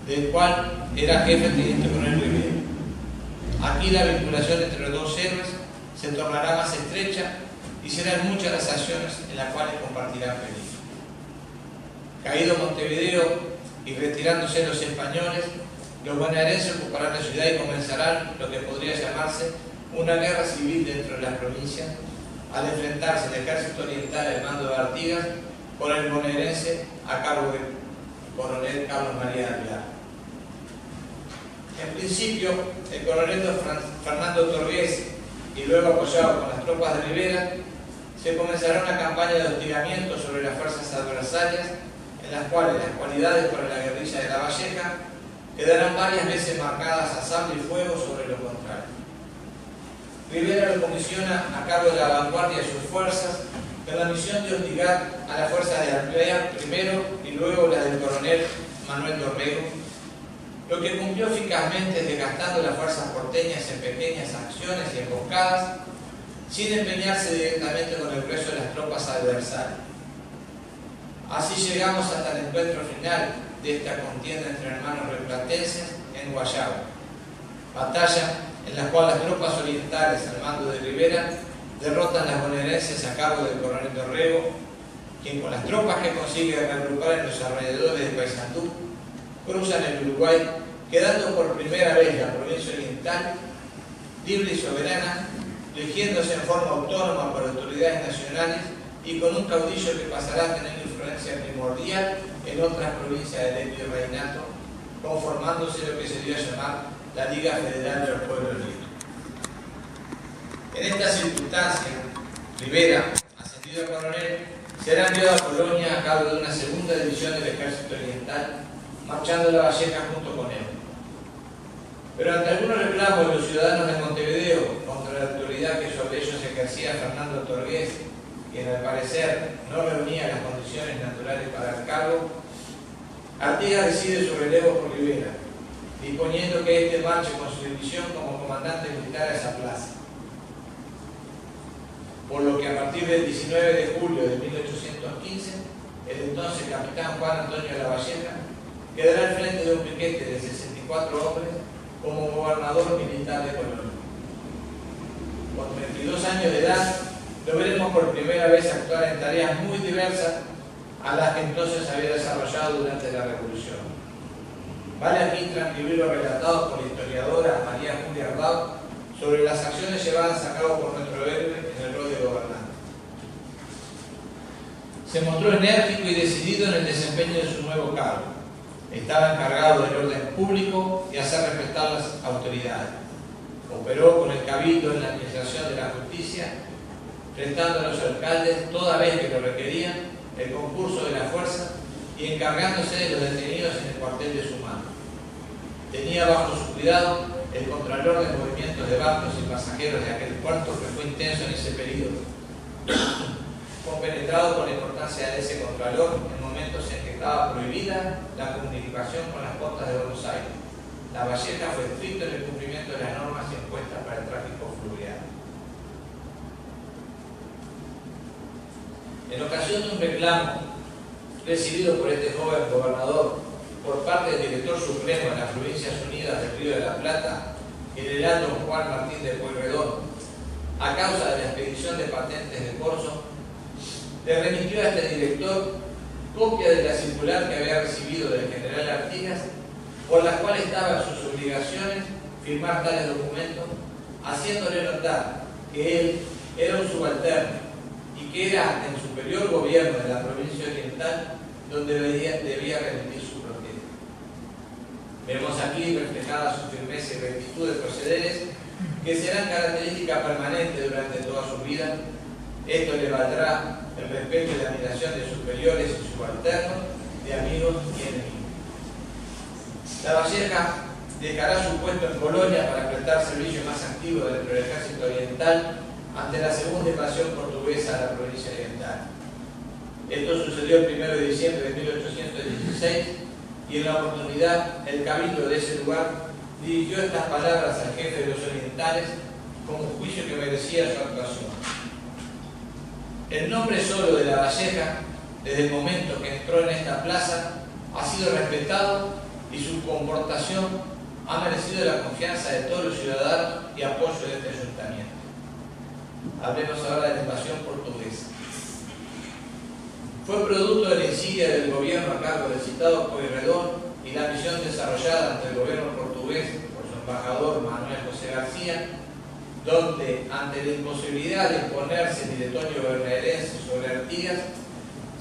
del cual era jefe el teniente coronel Rivera. Aquí la vinculación entre los dos héroes se tornará más estrecha y serán muchas las acciones en las cuales compartirán peligro. Caído Montevideo y retirándose los españoles, los bonaerenses ocuparán la ciudad y comenzarán lo que podría llamarse una guerra civil dentro de las provincias, al enfrentarse el ejército oriental al mando de Artigas con el bonaerense a cargo del coronel Carlos María de Aguilar. En principio, el coronel Fernando Torres, y luego apoyado con las tropas de Rivera, se comenzará una campaña de hostigamiento sobre las fuerzas adversarias, en las cuales las cualidades para la guerrilla de Lavalleja quedarán varias veces marcadas a sable y fuego sobre lo contrario. Rivera lo comisiona a cargo de la vanguardia de sus fuerzas con la misión de hostigar a las fuerzas de Alvear primero y luego las del coronel Manuel Dorrego, lo que cumplió eficazmente desgastando las fuerzas porteñas en pequeñas acciones y emboscadas, sin empeñarse directamente con el grueso de las tropas adversarias. Así llegamos hasta el encuentro final de esta contienda entre hermanos rioplatenses en Guayabo, batalla en la cual las tropas orientales al mando de Rivera derrotan las bonaerenses a cargo del coronel Dorrego, quien con las tropas que consigue reagrupar en los alrededores de Paysandú cruzan el Uruguay, quedando por primera vez la provincia oriental libre y soberana, rigiéndose en forma autónoma por autoridades nacionales y con un caudillo que pasará a tener influencia primordial en otras provincias del virreinato, conformándose lo que se dio a llamar la Liga Federal de los Pueblos Libres. En esta circunstancia, Rivera, ascendido a coronel, será enviado a Colonia a cargo de una segunda división del ejército oriental, marchando a Lavalleja junto con él. Pero ante algunos reclamos de los ciudadanos de Montevideo contra la autoridad que sobre ellos ejercía Fernando Torres, quien al parecer no reunía las condiciones naturales para el cargo, Artigas decide su relevo por Rivera, disponiendo que éste marche con su división como comandante militar a esa plaza. Por lo que a partir del 19 de julio de 1815, el entonces capitán Juan Antonio Lavalleja quedará al frente de un piquete de 64 hombres como gobernador militar de Colonia. Con 22 años de edad, lo veremos por primera vez actuar en tareas muy diversas a las que entonces había desarrollado durante la Revolución. Vale aquí transcribir lo relatado por la historiadora María Julia Ardau sobre las acciones llevadas a cabo por nuestro héroe en el rol de gobernante. Se mostró enérgico y decidido en el desempeño de su nuevo cargo. Estaba encargado del orden público y hacer respetar las autoridades. Operó con el cabildo en la administración de la justicia, prestando a los alcaldes, toda vez que lo requerían, el concurso de la fuerza y encargándose de los detenidos en el cuartel de su mano. Tenía bajo su cuidado el contralor de movimientos de barcos y pasajeros de aquel puerto, que fue intenso en ese periodo. Compenetrado con la importancia de ese contralor en momentos en que estaba prohibida la comunicación con las costas de Buenos Aires, Lavalleja fue estricto en el cumplimiento de las normas impuestas para el tráfico fluvial. En ocasión de un reclamo recibido por este joven gobernador por parte del director supremo de las Provincias Unidas del Río de la Plata, general don Juan Martín de Pueyrredón, a causa de la expedición de patentes de Corzo, le remitió a este director copia de la circular que había recibido del general Artigas, por la cual estaba en sus obligaciones firmar tales documentos, haciéndole notar que él era un subalterno y que era el superior gobierno de la provincia oriental donde debía remitir su protesta. Vemos aquí reflejada su firmeza y rectitud de procederes, que serán características permanentes durante toda su vida. Esto le valdrá el respeto y la admiración de superiores y subalternos, de amigos y enemigos. Lavalleja dejará su puesto en Colonia para prestar servicio más activo dentro del ejército oriental ante la segunda invasión portuguesa a la provincia oriental. Esto sucedió el 1 de diciembre de 1816 y en la oportunidad el cabildo de ese lugar dirigió estas palabras al jefe de los orientales como juicio que merecía su actuación. El nombre solo de La Valleja, desde el momento que entró en esta plaza, ha sido respetado y su comportación ha merecido la confianza de todos los ciudadanos y apoyo de este ayuntamiento. Hablemos ahora de la invasión portuguesa. Fue producto de la insidia del gobierno a cargo del citado Pueyrredón y la misión desarrollada ante el gobierno portugués por su embajador Manuel José García, donde, ante la imposibilidad de imponerse el directorio bonaerense sobre Artigas,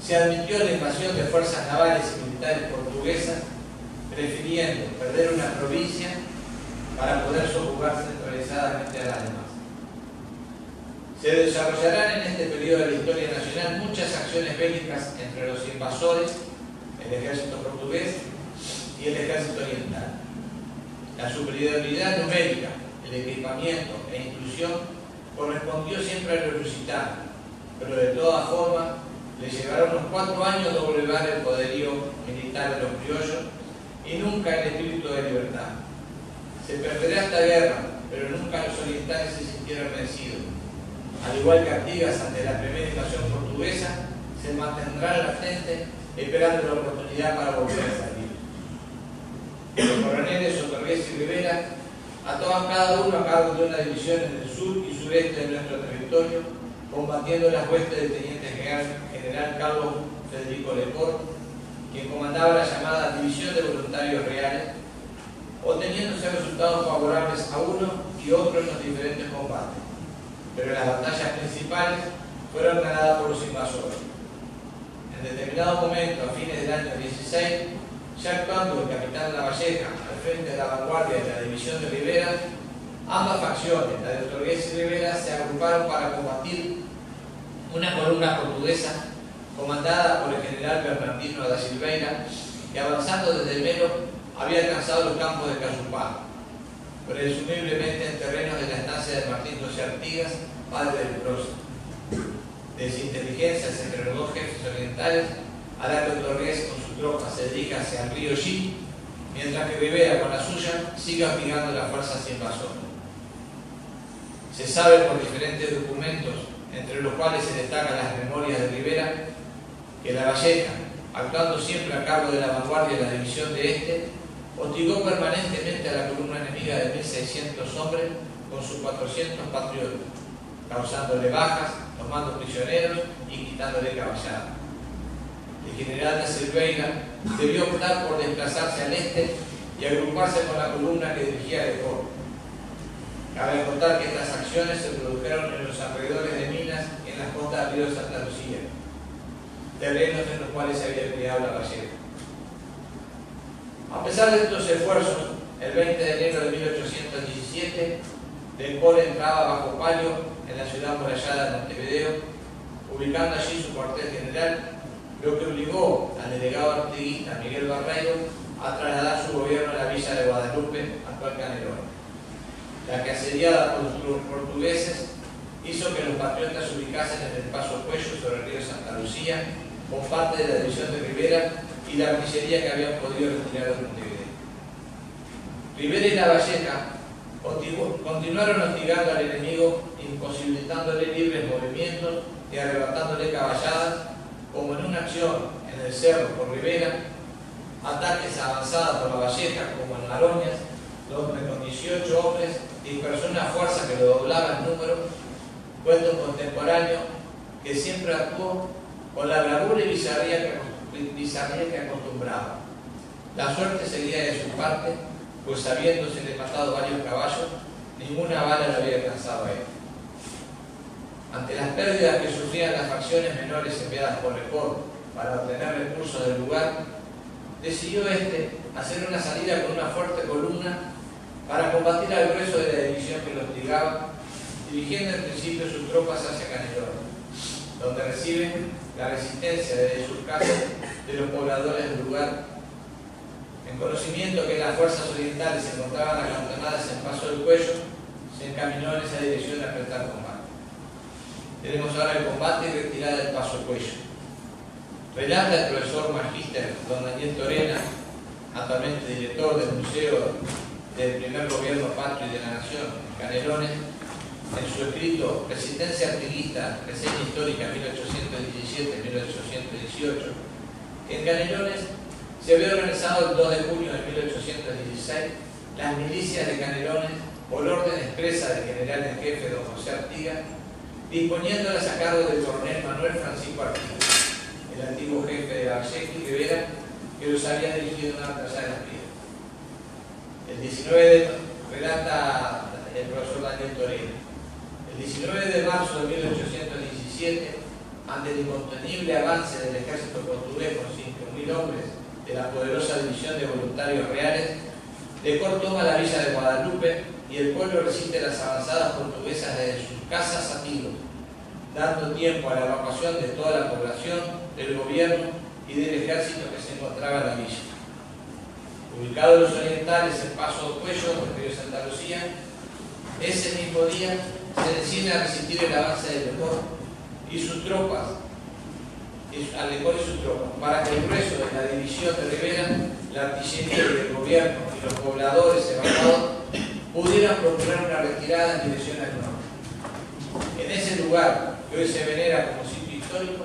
se admitió la invasión de fuerzas navales y militares portuguesas, prefiriendo perder una provincia para poder subjugar centralizadamente a las demás. Se desarrollarán en este periodo de la historia nacional muchas acciones bélicas entre los invasores, el ejército portugués y el ejército oriental. La superioridad numérica, el equipamiento e inclusión correspondió siempre al lusitano, pero de todas formas le llevaron unos 4 años doblegar el poderío militar de los criollos y nunca el espíritu de libertad. Se perderá esta guerra, pero nunca los orientales se sintieron vencidos. Al igual que Artigas ante la primera invasión portuguesa, se mantendrán latente esperando la oportunidad para volver a salir. Los coroneles Otorgués y Rivera actuaban cada uno a cargo de una división en el sur y sureste de nuestro territorio, combatiendo las huestes del teniente general Carlos Federico Leport, quien comandaba la llamada División de Voluntarios Reales, obteniéndose resultados favorables a uno y otro en los diferentes combates. Pero las batallas principales fueron ganadas por los invasores. En determinado momento, a fines del año 16, ya actuando el capitán Lavalleja al frente de la vanguardia de la división de Rivera, ambas facciones, la de Otorgués y Rivera, se agruparon para combatir una columna portuguesa comandada por el general Bernardino da Silveira, que avanzando desde el Melo había alcanzado los campos de Cayupá, presumiblemente en terrenos de la estancia de Martín José Artigas, padre del prócer. Desinteligencias entre los dos jefes orientales, hará que Otorgués con sus tropas se dirija hacia el río Xi, mientras que Rivera con la suya siga hostigando las fuerzas invasoras. Se sabe por diferentes documentos, entre los cuales se destacan las memorias de Rivera, que Lavalleja, actuando siempre a cargo de la vanguardia de la división de este, hostigó permanentemente a la columna enemiga de 1.600 hombres con sus 400 patriotas, causándole bajas, tomando prisioneros y quitándole caballada. El general de Silveira debió optar por desplazarse al este y agruparse con la columna que dirigía Leport. Cabe contar que estas acciones se produjeron en los alrededores de Minas y en las costas del río Santa Lucía, terrenos en los cuales se había criado Lavalleja. A pesar de estos esfuerzos, el 20 de enero de 1817, Leport entraba bajo palio en la ciudad amurallada de Montevideo, ubicando allí su cuartel general, lo que obligó al delegado artiguista Miguel Barreiro a trasladar su gobierno a la villa de Guadalupe, actual Canelones. La que asediada por los portugueses hizo que los patriotas se ubicasen en el paso Cuello sobre el río Santa Lucía, con parte de la división de Rivera y la artillería que habían podido retirar de Montevideo. Rivera y Lavalleja continuaron hostigando al enemigo, imposibilitándole libres movimientos y arrebatándole caballadas, como en una acción en el cerro por Rivera, ataques avanzados por Lavalleja como en Maroñas, donde con 18 hombres dispersó una fuerza que lo doblaba en número, cuento contemporáneo que siempre actuó con la bravura y bizarría que acostumbraba. La suerte seguía de su parte, pues habiéndosele matado varios caballos, ninguna bala lo había alcanzado a él. Ante las pérdidas que sufrían las facciones menores enviadas por Leport para obtener recursos del lugar, decidió hacer una salida con una fuerte columna para combatir al grueso de la división que lo hostigaba, dirigiendo en principio sus tropas hacia Canelones, donde reciben la resistencia desde sus casas de los pobladores del lugar, en conocimiento que las fuerzas orientales se encontraban acantonadas en Paso del Cuello, se encaminó en esa dirección a prestar combate. Tenemos ahora el combate y retirada del Paso Cuello. Relata el profesor magíster don Daniel Torena, actualmente director del Museo del Primer Gobierno Patrio y de la Nación, Canelones, en su escrito Resistencia Artiguista, reseña histórica 1817-1818, que en Canelones se había organizado el 2 de junio de 1816 las milicias de Canelones por orden expresa del general en jefe don José Artigas, disponiéndolas a cargo del coronel Manuel Francisco Artigas, el antiguo jefe de Vallejo y Rivera, que los había dirigido en una batalla de las Piedras. El 19 relata el profesor Daniel Torena. El 19 de marzo de 1817, ante el incontenible avance del ejército portugués con 5.000 hombres de la poderosa división de voluntarios reales, de Cor toma la villa de Guadalupe y el pueblo resiste las avanzadas portuguesas desde sus casas a tiros, dando tiempo a la evacuación de toda la población, del gobierno y del ejército que se encontraba en la villa. Ubicado en los orientales el Paso Cuello del río Santa Lucía, ese mismo día se decide a resistir el avance de Lecor y sus tropas, para que el grueso de la división de Rivera, la artillería del gobierno y los pobladores evacuados pudieran procurar una retirada en dirección al norte. En ese lugar, que hoy se venera como sitio histórico,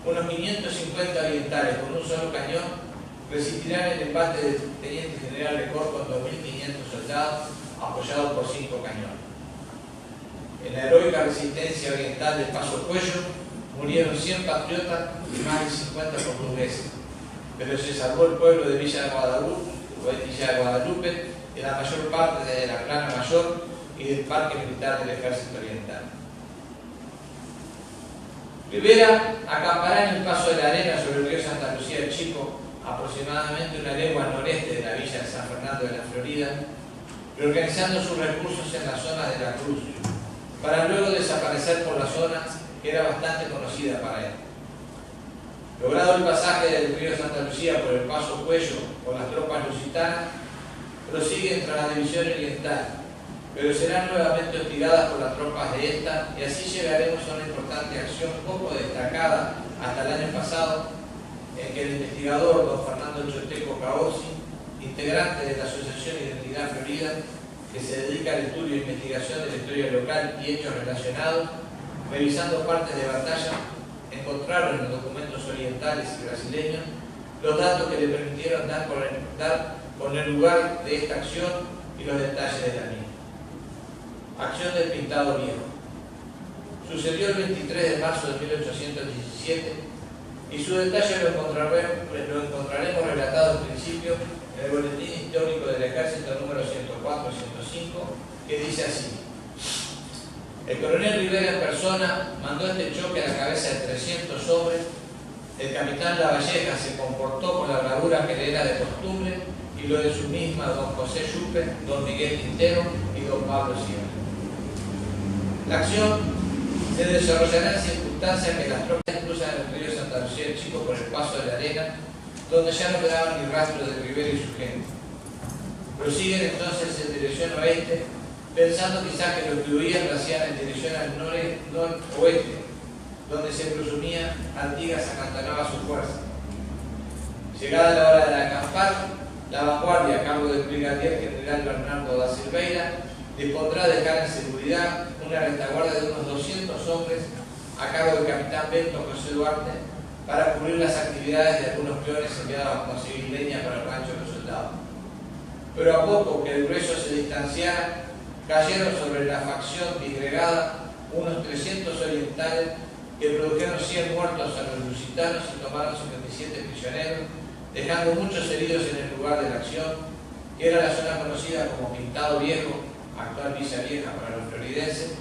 unos 550 orientales con un solo cañón resistirán el embate del teniente general Lecor con 2.500 soldados apoyados por 5 cañones. En la heroica resistencia oriental del Paso Cuello murieron 100 patriotas y más de 50 portugueses, pero se salvó el pueblo de Villa de Guadalupe, y la mayor parte de la Plana Mayor y del Parque Militar del Ejército Oriental. Rivera acampará en el Paso de la Arena sobre el río Santa Lucía el Chico, aproximadamente una legua al noreste de la villa de San Fernando de la Florida, reorganizando sus recursos en la zona de la Cruz, para luego desaparecer por la zona que era bastante conocida para él. Logrado el pasaje del río Santa Lucía por el Paso Cuello por las tropas lusitanas, prosiguen tras la división oriental, pero serán nuevamente hostigadas por las tropas de esta, y así llegaremos a una importante acción poco destacada hasta el año pasado, en que el investigador don Fernando Choteco Caorsi, integrante de la Asociación Identidad Florida, que se dedica al estudio e investigación de la historia local y hechos relacionados, revisando partes de batalla, encontraron en los documentos orientales y brasileños los datos que le permitieron dar con el lugar de esta acción y los detalles de la misma. Acción del Pintado Viejo. Sucedió el 23 de marzo de 1817 y su detalle lo encontraremos relatado al principio en el Boletín Histórico del Ejército número 104-105, que dice así: el coronel Rivera en persona mandó este choque a la cabeza de 300 hombres. El capitán Lavalleja se comportó con la bravura que le era de costumbre y lo de su misma don José Yupe, don Miguel Quintero y don Pablo Sierra. La acción se desarrollará en circunstancias que las tropas cruzan el río Santa Lucía el Chico por el Paso de la Arena, donde ya no quedaban ni rastros de Rivera y su gente. Prosiguen entonces en dirección oeste, pensando quizás que los que huían lo hacían en dirección al noroeste, donde se presumía Artigas acantonaba su fuerza. Llegada la hora de acampar, la vanguardia a cargo del brigadier general Bernardo da Silveira dispondrá dejar en seguridad una retaguardia de unos 200 hombres a cargo del capitán Bento José Duarte para cubrir las actividades de algunos peones enviados a conseguir leña para el rancho de los soldados. Pero a poco que el grueso se distanciara, cayeron sobre la facción disgregada unos 300 orientales que produjeron 100 muertos a los lusitanos y tomaron 57 prisioneros, dejando muchos heridos en el lugar de la acción, que era la zona conocida como Pintado Viejo, actual Villa Vieja para los floridenses,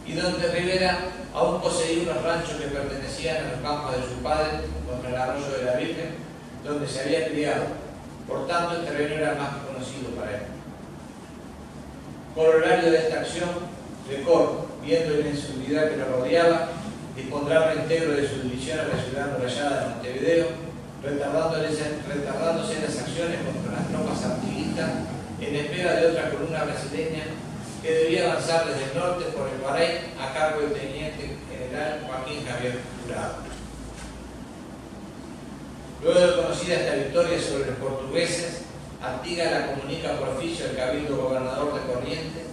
y donde Rivera aún poseía unos ranchos que pertenecían a los campos de su padre contra el arroyo de la Virgen, donde se había criado. Por tanto, el terreno era más que conocido para él. Corolario de esta acción, Lecor, viendo la inseguridad que lo rodeaba, dispondrá un reintegro de su división a la ciudad amurallada de Montevideo, retardándose en las acciones contra las tropas artiguistas en espera de otra columna brasileña que debía avanzar desde el norte por el Bahrein a cargo del teniente general Joaquín Javier Jurado. Luego de conocida esta victoria sobre los portugueses, Artigas la comunica por oficio al cabildo gobernador de Corrientes,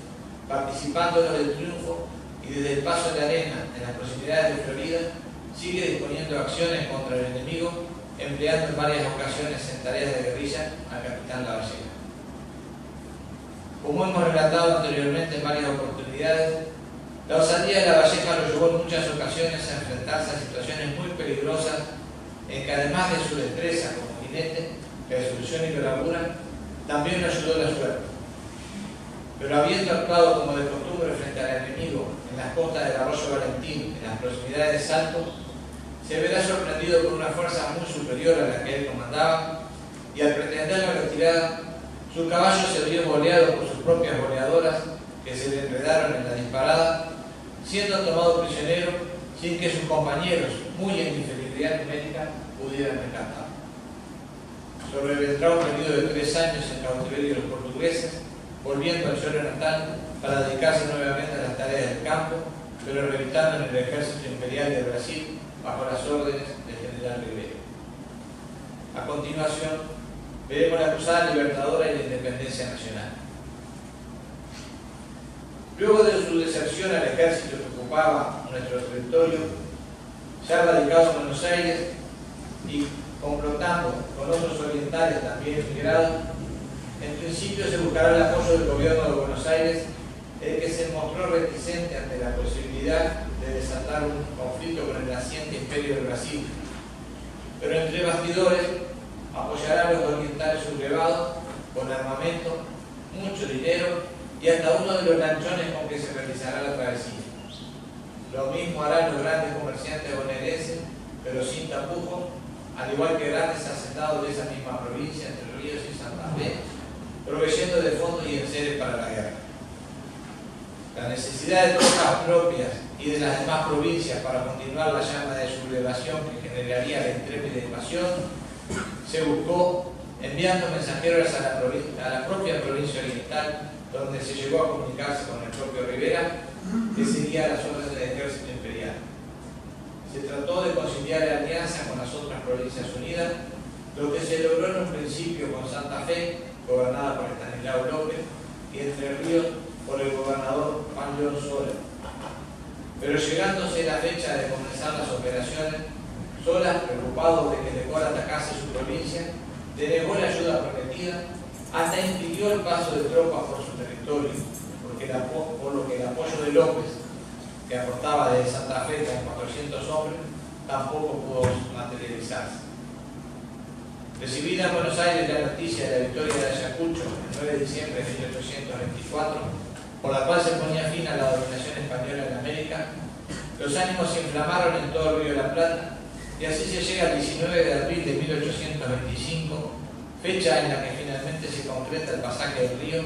participando en el triunfo, y desde el Paso de Arena, en las proximidades de Florida, sigue disponiendo acciones contra el enemigo, empleando en varias ocasiones en tareas de guerrilla al capitán Lavalleja. Como hemos relatado anteriormente en varias oportunidades, la osadía de Lavalleja lo llevó en muchas ocasiones a enfrentarse a situaciones muy peligrosas en que, además de su destreza como jinete, resolución y bravura, también lo ayudó la suerte. Pero habiendo actuado como de costumbre frente al enemigo en las costas del arroyo Valentín, en las proximidades de Salto, se verá sorprendido por una fuerza muy superior a la que él comandaba, y al pretender la retirada, su caballo se vio boleado por sus propias boleadoras, que se le enredaron en la disparada, siendo tomado prisionero sin que sus compañeros, muy en inferioridad numérica, pudieran rescatarlo. Sobrevendrá un periodo de 3 años en cautiverio de los portugueses, volviendo al suelo natal para dedicarse nuevamente a las tareas del campo, pero revistando en el ejército imperial de Brasil bajo las órdenes del general Rivera. A continuación, veremos la cruzada libertadora y la independencia nacional. Luego de su deserción al ejército que ocupaba nuestro territorio, ya radicados en Buenos Aires y complotando con otros orientales también emigrados, en principio se buscará el apoyo del gobierno de Buenos Aires, el que se mostró reticente ante la posibilidad de desatar un conflicto con el naciente imperio de Brasil. Pero entre bastidores apoyará a los orientales sublevados con armamento, mucho dinero y hasta uno de los lanchones con que se realizará la travesía. Lo mismo harán los grandes comerciantes bonaerenses, pero sin tapujos, al igual que grandes asentados de esa misma provincia, Entre Ríos y Santa Fe, proveyendo de fondos y enseres para la guerra. La necesidad de tropas propias y de las demás provincias para continuar la llama de sublevación que generaría la intrépida invasión se buscó enviando mensajeros a la propia provincia oriental, donde se llegó a comunicarse con el propio Rivera, que seguía las órdenes del ejército imperial. Se trató de conciliar la alianza con las otras provincias unidas, lo que se logró en un principio con Santa Fe, gobernada por Estanislao López, y Entre Ríos por el gobernador Juan León Sola. Pero llegándose la fecha de comenzar las operaciones, Sola, preocupado de que Lecor atacase su provincia, denegó la ayuda prometida, hasta impidió el paso de tropas por su territorio, por lo que el apoyo de López, que aportaba desde Santa Fe con 400 hombres, tampoco pudo materializarse. Recibida en Buenos Aires la noticia de la victoria de Ayacucho el 9 de diciembre de 1824, por la cual se ponía fin a la dominación española en América, los ánimos se inflamaron en todo el Río de la Plata, y así se llega al 19 de abril de 1825, fecha en la que finalmente se concreta el pasaje del río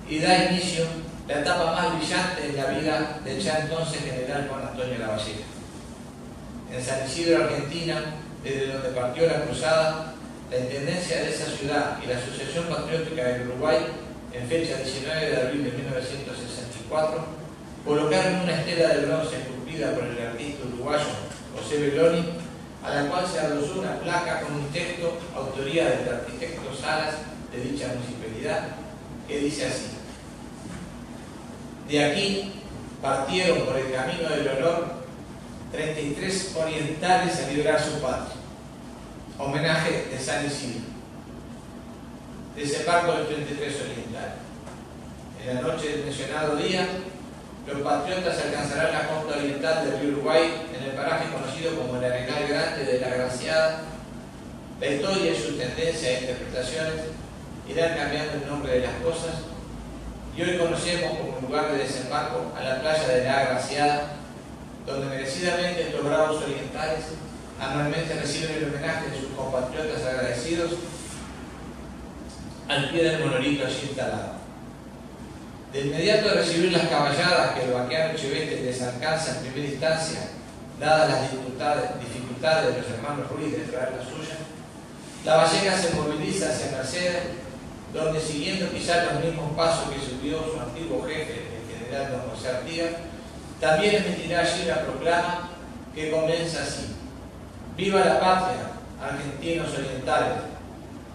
y da inicio la etapa más brillante en la vida del ya entonces general Juan Antonio Lavalleja. En San Isidro, Argentina, desde donde partió la cruzada, la intendencia de esa ciudad y la Asociación Patriótica del Uruguay, en fecha 19 de abril de 1964, colocaron una estela de bronce esculpida por el artista uruguayo José Belloni, a la cual se adosó una placa con un texto, autoría del arquitecto Salas de dicha municipalidad, que dice así: de aquí partieron por el camino del honor 33 orientales a liberar su patria. Homenaje de San Isidro. Desembarco del 33 orientales. En la noche del mencionado día, los patriotas alcanzarán la costa oriental del río Uruguay, en el paraje conocido como el Arenal Grande de la Graciada. La historia y su tendencia a interpretaciones irán cambiando el nombre de las cosas, y hoy conocemos como lugar de desembarco a la playa de la Agraciada, donde merecidamente estos bravos orientales anualmente reciben el homenaje de sus compatriotas agradecidos al pie del monolito allí instalado. De inmediato a recibir las caballadas que el vaqueano Chevete les alcanza en primera instancia, dadas las dificultades de los hermanos Ruiz de traer la suya, Lavalleja se moviliza hacia Mercedes, donde, siguiendo quizás los mismos pasos que siguió su antiguo jefe, el general don José Artigas, también emitirá allí una proclama que comienza así: ¡Viva la patria, argentinos orientales!,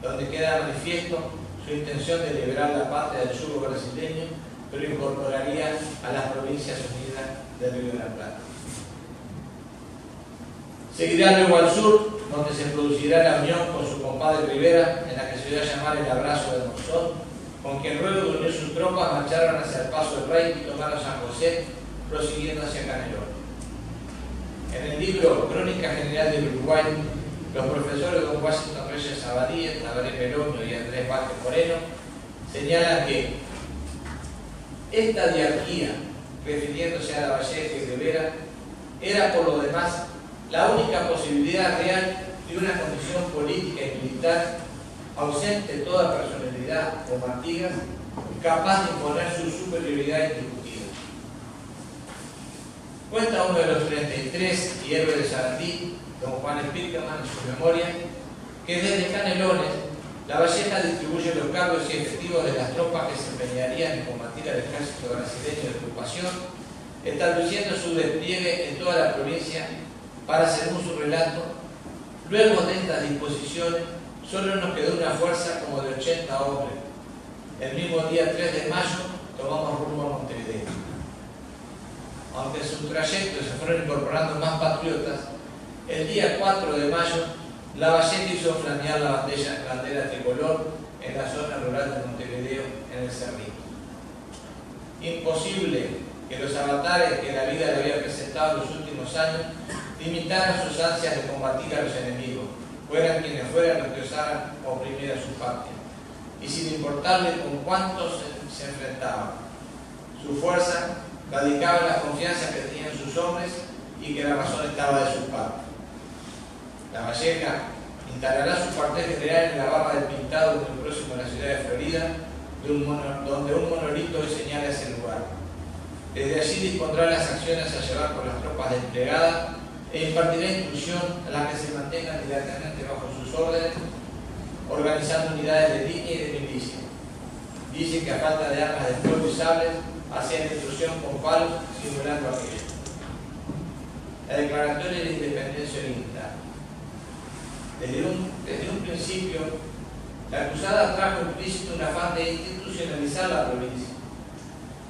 donde queda manifiesto su intención de liberar la patria del yugo brasileño, pero incorporaría a las Provincias Unidas del Río de la Plata. Seguirá luego al sur, donde se producirá la unión con su compadre Rivera, en la que se dio a llamar el Abrazo de Monzón, con quien luego de unir sus tropas marcharon hacia el Paso del Rey y tomaron San José, prosiguiendo hacia Canelones. En el libro Crónica General del Uruguay, los profesores don Washington Reyes Abadía, Tabaré Meloño y Andrés Vázquez Moreno señalan que esta diarquía, refiriéndose a Lavalleja y Rivera, era por lo demás la única posibilidad real de una condición política y militar ausente de toda personalidad o Artigas, capaz de imponer su superioridad indiscutida. Cuenta uno de los 33 y héroes de Sarandí, don Juan Spickerman, en su memoria, que desde Canelones, Lavalleja distribuye los cargos y efectivos de las tropas que se empeñarían en combatir al ejército brasileño de ocupación, estableciendo su despliegue en toda la provincia para, según su relato, luego de estas disposiciones, solo nos quedó una fuerza como de 80 hombres. El mismo día 3 de mayo tomamos rumbo a Montevideo. Aunque en su trayecto se fueron incorporando más patriotas, el día 4 de mayo Lavalleja hizo flamear la bandera tricolor en la zona rural de Montevideo, en el Cerrito. Imposible que los avatares que la vida le había presentado en los últimos años limitaran sus ansias de combatir a los enemigos, fueran quienes fueran los que osaran oprimir a su patria, y sin importarle con cuántos se enfrentaban. Su fuerza radicaba en la confianza que tenían sus hombres y que la razón estaba de su parte. Lavalleja instalará su cuartel general en la Barra del Pintado, muy próximo a la ciudad de Florida, donde un monolito hoy señala ese lugar. Desde allí dispondrá las acciones a llevar por las tropas desplegadas e impartirá instrucción a las que se mantengan directamente bajo sus órdenes, organizando unidades de línea y de milicia. Dice que a falta de armas de fuego y sables, hacían instrucción con palos, simulando aquello. La declaratoria de la independencia oriental. Desde un principio, la cruzada trajo implícito un afán de institucionalizar la provincia.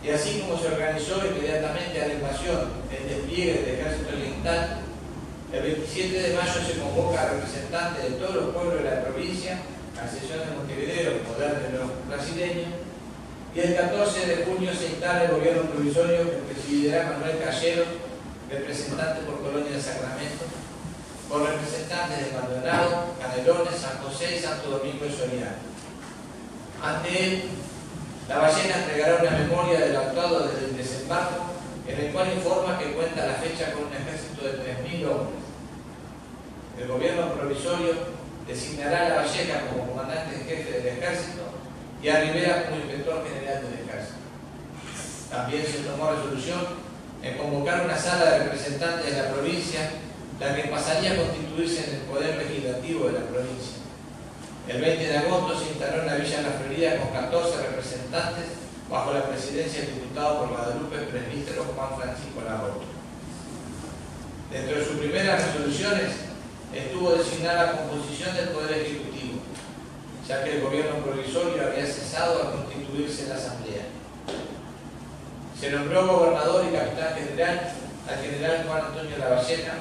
Y así como se organizó inmediatamente a la invasión el despliegue del ejército oriental, el 27 de mayo se convoca a representantes de todos los pueblos de la provincia, a excepción de Montevideo, poder de los brasileños, y el 14 de junio se instala el gobierno provisorio que presidirá Manuel Callero, representante por Colonia de Sacramento, con representantes de Maldonado, Canelones, San José y Santo Domingo de Soriano. Ante él, Lavalleja entregará una memoria del actuado desde el desembarco, en el cual informa que cuenta la fecha con un ejército de 3.000 hombres. El gobierno provisorio designará a Lavalleja como comandante en jefe del ejército y a Rivera como inspector general del ejército. También se tomó resolución en convocar una sala de representantes de la provincia, la que pasaría a constituirse en el poder legislativo de la provincia. El 20 de agosto se instaló en la Villa de la Florida con 14 representantes bajo la presidencia del diputado por Guadalupe presbítero Juan Francisco Larroque. Dentro de sus primeras resoluciones estuvo designada la composición del Poder Ejecutivo, ya que el gobierno provisorio había cesado a constituirse en la Asamblea. Se nombró gobernador y capitán general al general Juan Antonio Lavalleja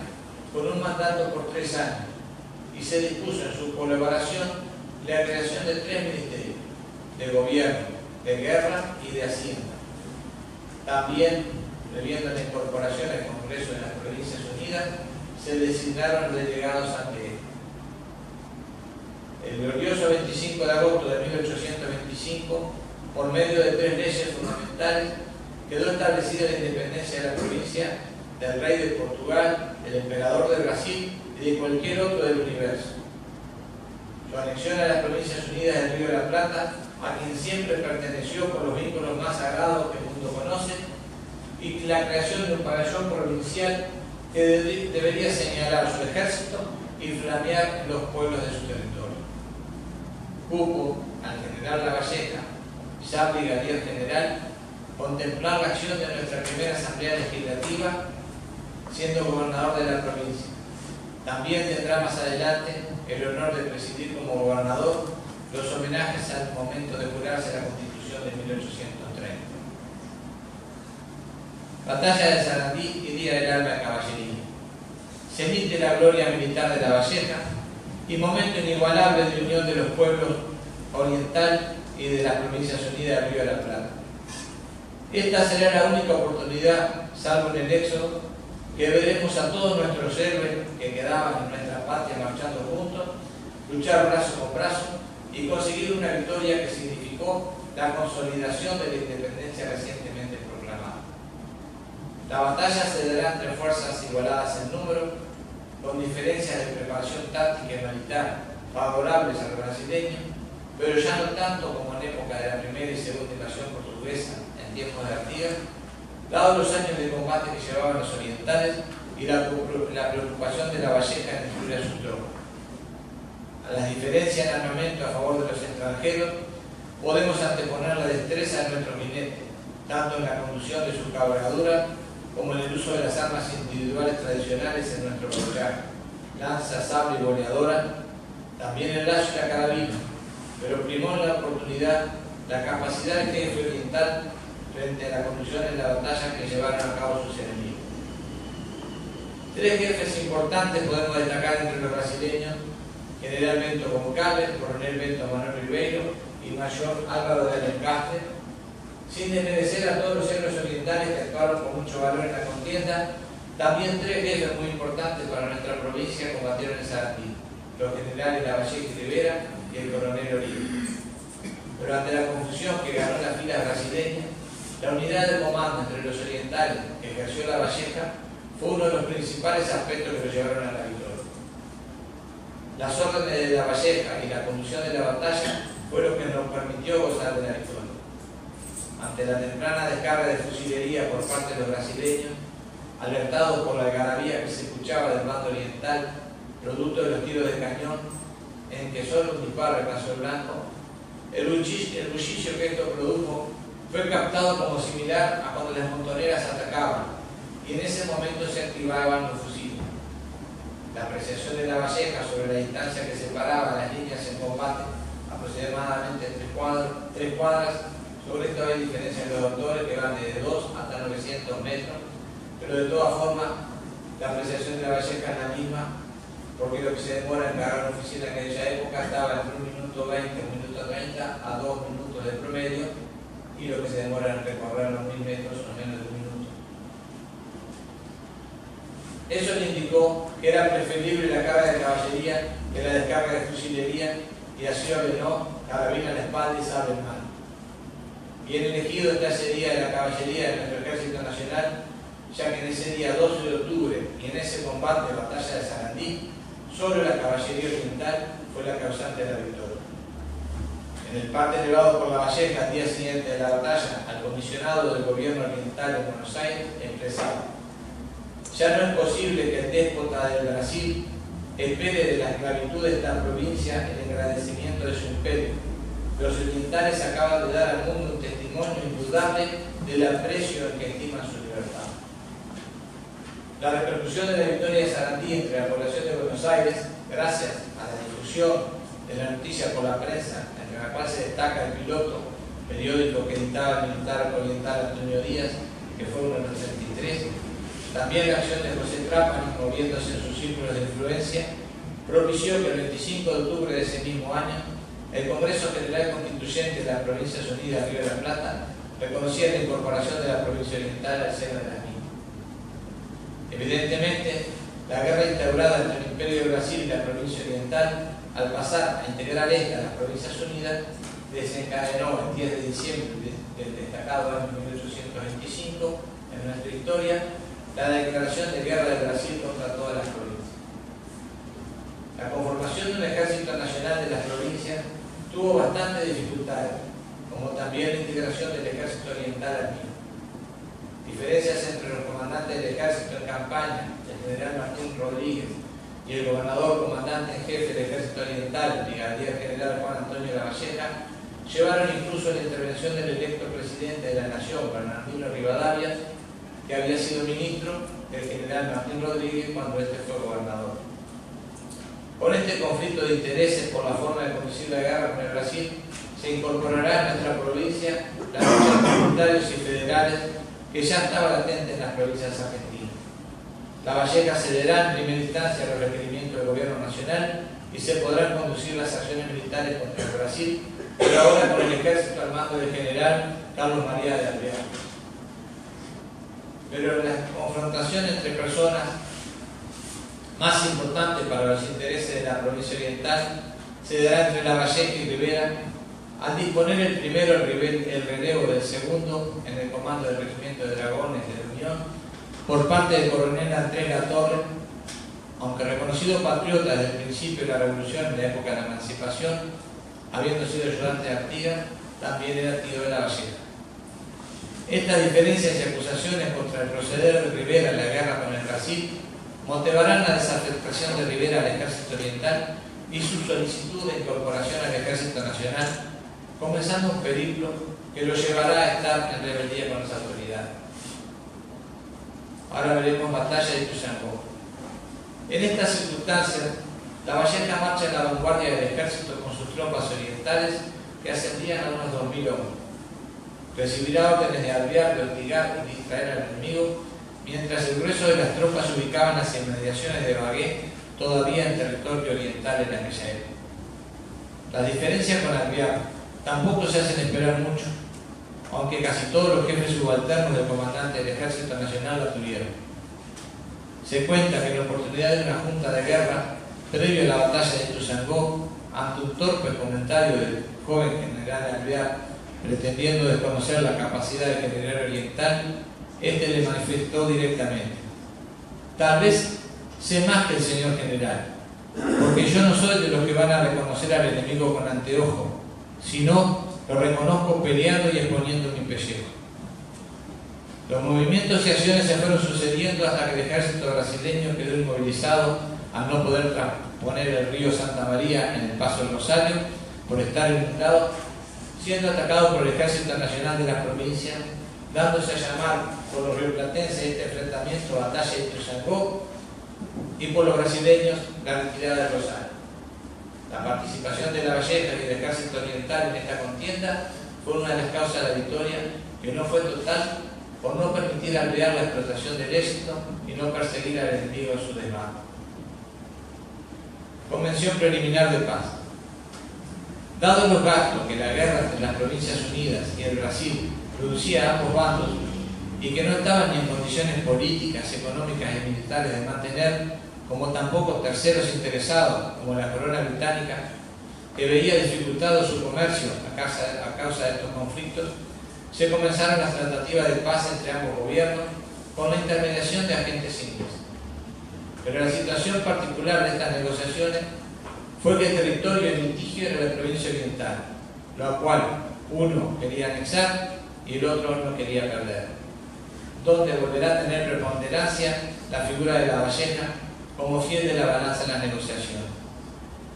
con un mandato por 3 años, y se dispuso en su colaboración la creación de 3 ministerios: de gobierno, de guerra y de hacienda. También, debiendo la incorporación al Congreso de las Provincias Unidas, se designaron delegados ante él. El glorioso 25 de agosto de 1825, por medio de 3 leyes fundamentales, quedó establecida la independencia de la provincia del rey de Portugal, del emperador de Brasil y de cualquier otro del universo. Su anexión a las Provincias Unidas del Río de la Plata, a quien siempre perteneció por los vínculos más sagrados que el mundo conoce, y la creación de un pabellón provincial que debería señalar su ejército y flamear los pueblos de su territorio. Cupo al general Lavalleja, ya brigadier general, contemplar la acción de nuestra primera Asamblea Legislativa siendo gobernador de la provincia. También tendrá más adelante el honor de presidir como gobernador los homenajes al momento de jurarse la Constitución de 1830. Batalla de Sarandí y Día del Alma de Caballería. Cenit de la gloria militar de La Valleja y momento inigualable de unión de los pueblos oriental y de las Provincias Unidas del Río de la Plata. Esta será la única oportunidad, salvo en el éxodo, que veremos a todos nuestros héroes que quedaban en nuestra patria marchando juntos, luchar brazo con brazo y conseguir una victoria que significó la consolidación de la independencia recientemente proclamada. La batalla se dará entre fuerzas igualadas en número, con diferencias de preparación táctica y militar favorables al brasileño, pero ya no tanto como en época de la primera y segunda invasión portuguesa en tiempos de Artigas, dados los años de combate que llevaban los orientales y la preocupación de La Valleja en destruir a sus tropas. A las diferencias en armamento a favor de los extranjeros, podemos anteponer la destreza de nuestro jinete, tanto en la conducción de sus cabalgaduras como en el uso de las armas individuales tradicionales en nuestro collar, lanza, sable y boleadora, también el lazo y la carabina, pero primó en la oportunidad la capacidad del jefe oriental frente a la conducción en la batalla que llevaron a cabo sus enemigos. Tres jefes importantes podemos destacar entre los brasileños: General Bento Goncalves, Coronel Bento Manuel Ribeiro y Mayor Álvaro de Alencastre, sin desmerecer a todos los héroes orientales que actuaron con mucho valor en la contienda. También tres jefes muy importantes para nuestra provincia combatieron en Sarandí: los generales La Valleja y Rivera y el coronel Oribe. Pero ante la confusión que ganó las filas brasileñas, la unidad de comando entre los orientales que ejerció La Valleja fue uno de los principales aspectos que lo llevaron a la victoria. Las órdenes de La Valleja y la conducción de la batalla fue lo que nos permitió gozar de la victoria. Ante la temprana descarga de fusilería por parte de los brasileños, alertados por la algarabía que se escuchaba del bando oriental, producto de los tiros de cañón, en que solo un disparo alcanzó el blanco, el bullicio que esto produjo fue captado como similar a cuando las montoneras atacaban, y en ese momento se activaban los fusiles. La apreciación de La Valleja sobre la distancia que separaba las líneas en combate, aproximadamente 3 cuadras, sobre esto hay diferencias en los autores que van desde 2 hasta 900 metros, pero de todas formas la apreciación de La Valleja es la misma, porque lo que se demora en cargar un fusil en aquella época estaba entre 1 minuto 20, 1 minuto 30 a 2 minutos de promedio, y lo que se demora en recorrer los 1000 metros o menos de 1 minuto. Eso le indicó que era preferible la carga de caballería que la descarga de fusilería, y así ordenó: carabina a la espalda y sable en mano. Bien elegido está ese día de la caballería de nuestro Ejército Nacional, ya que en ese día 12 de octubre y en ese combate, batalla de Sarandí, solo la caballería oriental fue la causante de la victoria. En el parte elevado por La Valleja al día siguiente de la batalla, al comisionado del gobierno oriental en Buenos Aires expresaba: ya no es posible que el déspota del Brasil espere de la esclavitud de esta provincia el agradecimiento de su imperio. Los orientales acaban de dar al mundo un testimonio indudable del aprecio en que estiman su libertad. La repercusión de la victoria de Sarandí entre la población de Buenos Aires, gracias a la difusión de la noticia por la prensa, entre la cual se destaca el piloto, periódico que editaba el militar oriental Antonio Díaz, que fue uno de los 33, también la acción de José Trapani, moviéndose en sus círculos de influencia, propició que el 25 de octubre de ese mismo año, el Congreso General Constituyente de las Provincias Unidas de Río de la Plata reconocía la incorporación de la provincia oriental al seno de las mismas. Evidentemente, la guerra instaurada entre el Imperio de Brasil y la provincia oriental, al pasar a integrar esta a las Provincias Unidas, desencadenó el 10 de diciembre del destacado año 1825 en nuestra historia la declaración de guerra de Brasil contra todas las provincias. La conformación de un ejército nacional de las provincias tuvo bastantes dificultades, como también la integración del ejército oriental al mismo. Diferencias entre los comandantes del ejército en campaña, el general Martín Rodríguez, y el gobernador comandante en jefe del ejército oriental, el brigadier general Juan Antonio La Valleja, llevaron incluso a la intervención del electo presidente de la Nación, Bernardino Rivadavia, que había sido ministro del general Martín Rodríguez cuando este fue gobernador. Por este conflicto de intereses por la forma de conducir la guerra con el Brasil, se incorporará a nuestra provincia la lucha de comunitarios y federales que ya estaba latente en las provincias argentinas. La Valleja cederá en primera instancia los requerimientos del gobierno nacional y se podrán conducir las acciones militares contra el Brasil, pero ahora con el ejército al mando del general Carlos María de Alvear. Pero la confrontación entre personas más importante para los intereses de la provincia oriental se dará entre La Valleja y Rivera al disponer el primero el relevo del segundo en el comando del Regimiento de Dragones de la Unión por parte del coronel Andrés Latorre, aunque reconocido patriota desde el principio de la revolución en la época de la emancipación, habiendo sido ayudante de Artigas, también era tío de La Valleja. Estas diferencias y acusaciones contra el proceder de Rivera en la guerra con el Brasil motivarán la desafectación de Rivera al ejército oriental y su solicitud de incorporación al ejército nacional, comenzando un periplo que lo llevará a estar en rebeldía con las autoridades. Ahora veremos batalla de Ituzaingó. En estas circunstancias, La Valleja marcha en la vanguardia del ejército con sus tropas orientales que ascendían a unos 2000 hombres. Recibirá órdenes de Alvear de hostigar y distraer al enemigo, mientras el grueso de las tropas se ubicaban hacia inmediaciones de Bagué, todavía en territorio oriental en aquella época. Las diferencias con Alvear tampoco se hacen esperar mucho, aunque casi todos los jefes subalternos del comandante del Ejército Nacional la tuvieron. Se cuenta que en la oportunidad de una junta de guerra, previo a la batalla de Ituzaingó, ante un torpe comentario del joven general Alvear, pretendiendo desconocer la capacidad del general oriental, este le manifestó directamente: tal vez sé más que el señor general, porque yo no soy de los que van a reconocer al enemigo con anteojo, sino lo reconozco peleando y exponiendo mi pellejo. Los movimientos y acciones se fueron sucediendo hasta que el ejército brasileño quedó inmovilizado al no poder transponer el río Santa María en el paso del Rosario por estar inundado, siendo atacado por el Ejército Nacional de las provincias, dándose a llamar por los rioplatenses este enfrentamiento batalla de Ituzaingó y por los brasileños la retirada del Rosario. La participación de La Valleja y del Ejército Oriental en esta contienda fue una de las causas de la victoria, que no fue total por no permitir alvear la explotación del éxito y no perseguir al enemigo en su desván. Convención preliminar de paz. Dados los gastos que la guerra entre las Provincias Unidas y el Brasil producía a ambos bandos y que no estaban ni en condiciones políticas, económicas y militares de mantener, como tampoco terceros interesados, como la corona británica, que veía dificultado su comercio a causa de estos conflictos, se comenzaron las tratativas de paz entre ambos gobiernos con la intermediación de agentes ingleses. Pero la situación particular de estas negociaciones fue que el territorio en litigio era la provincia oriental, lo cual uno quería anexar y el otro no quería perder, donde volverá a tener preponderancia la figura de La Valleja como fiel de la balanza en las negociaciones.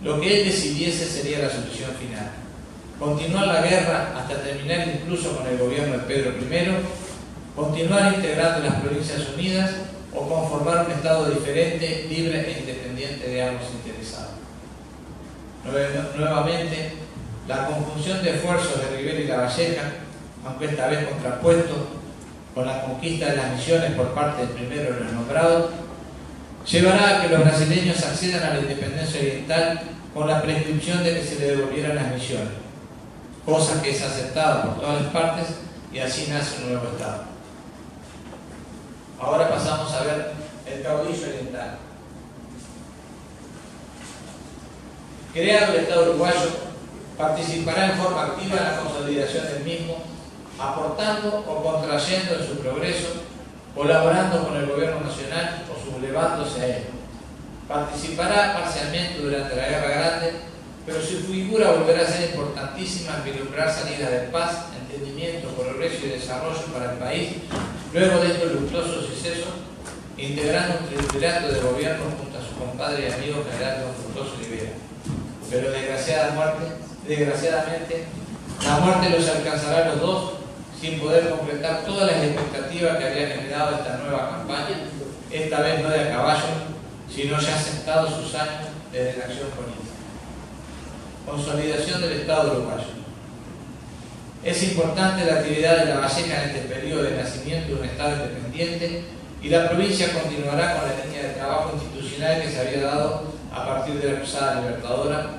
Lo que él decidiese sería la solución final: continuar la guerra hasta terminar incluso con el gobierno de Pedro I, continuar integrando las Provincias Unidas o conformar un Estado diferente, libre e independiente de ambos interesados. Nuevamente, la conjunción de esfuerzos de Rivera y La Valleja, aunque esta vez contrapuesto con la conquista de las misiones por parte del primero de los nombrados, llevará a que los brasileños accedan a la independencia oriental con la prescripción de que se le devolvieran las misiones, cosa que es aceptada por todas las partes, y así nace un nuevo Estado. Ahora pasamos a ver el caudillo oriental. Creado el Estado uruguayo, participará en forma activa en la consolidación del mismo, aportando o contrayendo en su progreso, colaborando con el gobierno nacional o sublevándose a él. Participará parcialmente durante la Guerra Grande, pero su figura volverá a ser importantísima en vislumbrar salidas de paz, entendimiento, progreso y desarrollo para el país, luego de estos luctuosos sucesos, integrando un triunvirato de gobierno junto a su compadre y amigo general don Fructuoso Rivera. Pero desgraciadamente, La muerte los alcanzará a los dos sin poder completar todas las expectativas que había generado esta nueva campaña, esta vez no de a caballo, sino ya sentados sus años desde la acción política. Consolidación del Estado uruguayo. Es importante la actividad de Lavalleja en este periodo de nacimiento de un Estado independiente y la provincia continuará con la línea de trabajo institucional que se había dado a partir de la Cruzada Libertadora.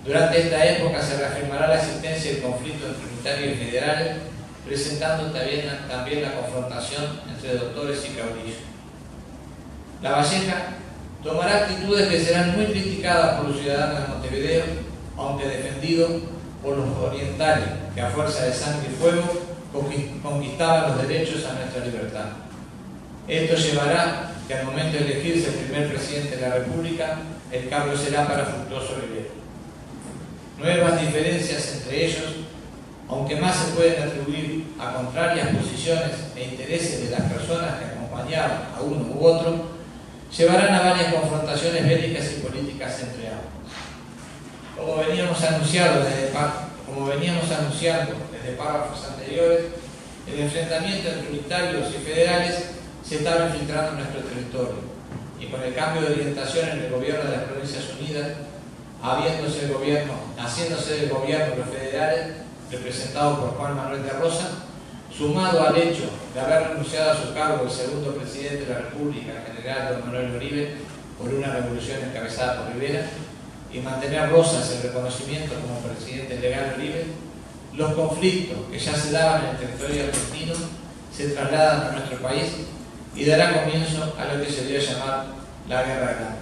Durante esta época se reafirmará la existencia del conflicto entre unitarios y federales, presentando también la confrontación entre doctores y caudillos. Lavalleja tomará actitudes que serán muy criticadas por los ciudadanos de Montevideo, aunque defendido por los orientales, que a fuerza de sangre y fuego conquistaban los derechos a nuestra libertad. Esto llevará que al momento de elegirse el primer presidente de la República, el cargo será para Fructuoso Rivera. Nuevas diferencias entre ellos, aunque más se pueden atribuir a contrarias posiciones e intereses de las personas que acompañaban a uno u otro, llevarán a varias confrontaciones bélicas y políticas entre ambos. Como veníamos anunciando desde párrafos anteriores, el enfrentamiento entre unitarios y federales se estaba infiltrando en nuestro territorio, y con el cambio de orientación en el gobierno de las Provincias Unidas, haciéndose del gobierno los federales, representados por Juan Manuel de Rosa, sumado al hecho de haber renunciado a su cargo el segundo presidente de la República, el general don Manuel Uribe, por una revolución encabezada por Rivera, y mantener Rosas el reconocimiento como presidente legal de Uribe, los conflictos que ya se daban en el territorio argentino se trasladan a nuestro país y dará comienzo a lo que se dio a llamar la Guerra Grande.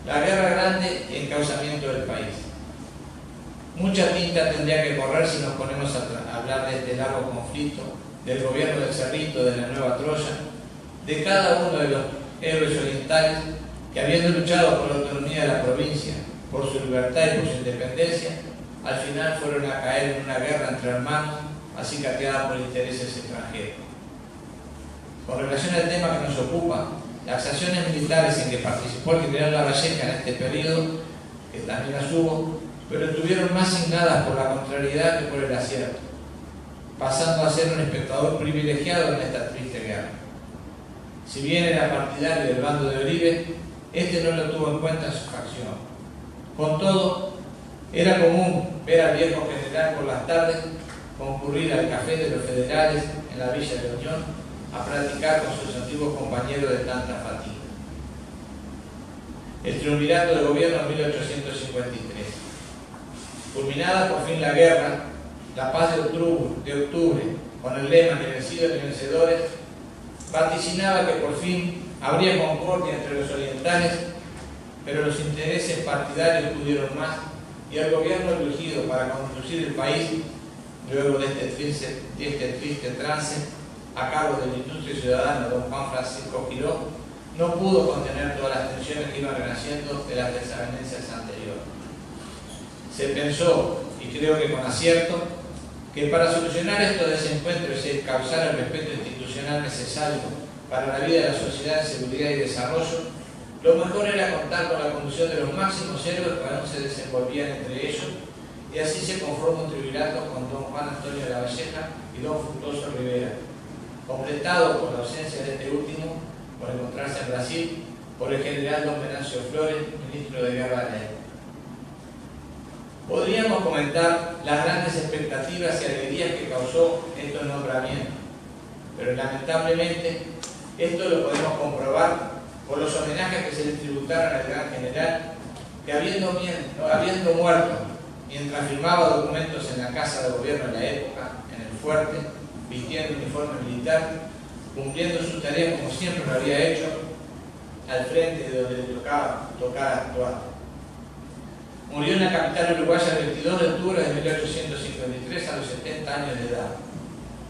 La Guerra Grande y encauzamiento del país. Mucha tinta tendría que correr si nos ponemos a hablar de este largo conflicto, del gobierno del Cerrito, de la Nueva Troya, de cada uno de los héroes orientales que, habiendo luchado por la autonomía de la provincia, por su libertad y por su independencia, al final fueron a caer en una guerra entre hermanos, acicateada por intereses extranjeros. Con relación al tema que nos ocupa, las acciones militares en que participó el general Lavalleja en este periodo, que también las hubo, pero estuvieron más signadas por la contrariedad que por el acierto, pasando a ser un espectador privilegiado en esta triste guerra. Si bien era partidario del bando de Uribe, este no lo tuvo en cuenta en su facción. Con todo, era común ver al viejo general por las tardes concurrir al café de los federales en la Villa de la Unión a platicar con sus antiguos compañeros de tanta fatiga. El triunvirato de gobierno en 1853. Culminada por fin la guerra, la paz de octubre, con el lema "ni vencidos ni vencedores", vaticinaba que por fin habría concordia entre los orientales, pero los intereses partidarios pudieron más y el gobierno elegido para conducir el país, luego de este triste trance, a cargo del ilustre ciudadano don Juan Francisco Giró, no pudo contener todas las tensiones que iban renaciendo de las desavenencias anteriores. Se pensó, y creo que con acierto, que para solucionar estos desencuentros y causar el respeto institucional necesario para la vida de la sociedad en seguridad y desarrollo, lo mejor era contar con la conducción de los máximos héroes que aún se desenvolvían entre ellos, y así se conformó un triunvirato con don Juan Antonio Lavalleja y don Fructuoso Rivera, completado por la ausencia de este último, por encontrarse en Brasil, por el general don Venancio Flores, ministro de Guerra de la época. Podríamos comentar las grandes expectativas y alegrías que causó estos nombramientos, pero lamentablemente esto lo podemos comprobar por los homenajes que se le tributaron al gran general, que habiendo muerto mientras firmaba documentos en la Casa de Gobierno de la época, en el fuerte, vistiendo uniforme militar, cumpliendo sus tareas como siempre lo había hecho, al frente de donde le tocaba actuar. Murió en la capital uruguaya el 22 de octubre de 1853 a los 70 años de edad.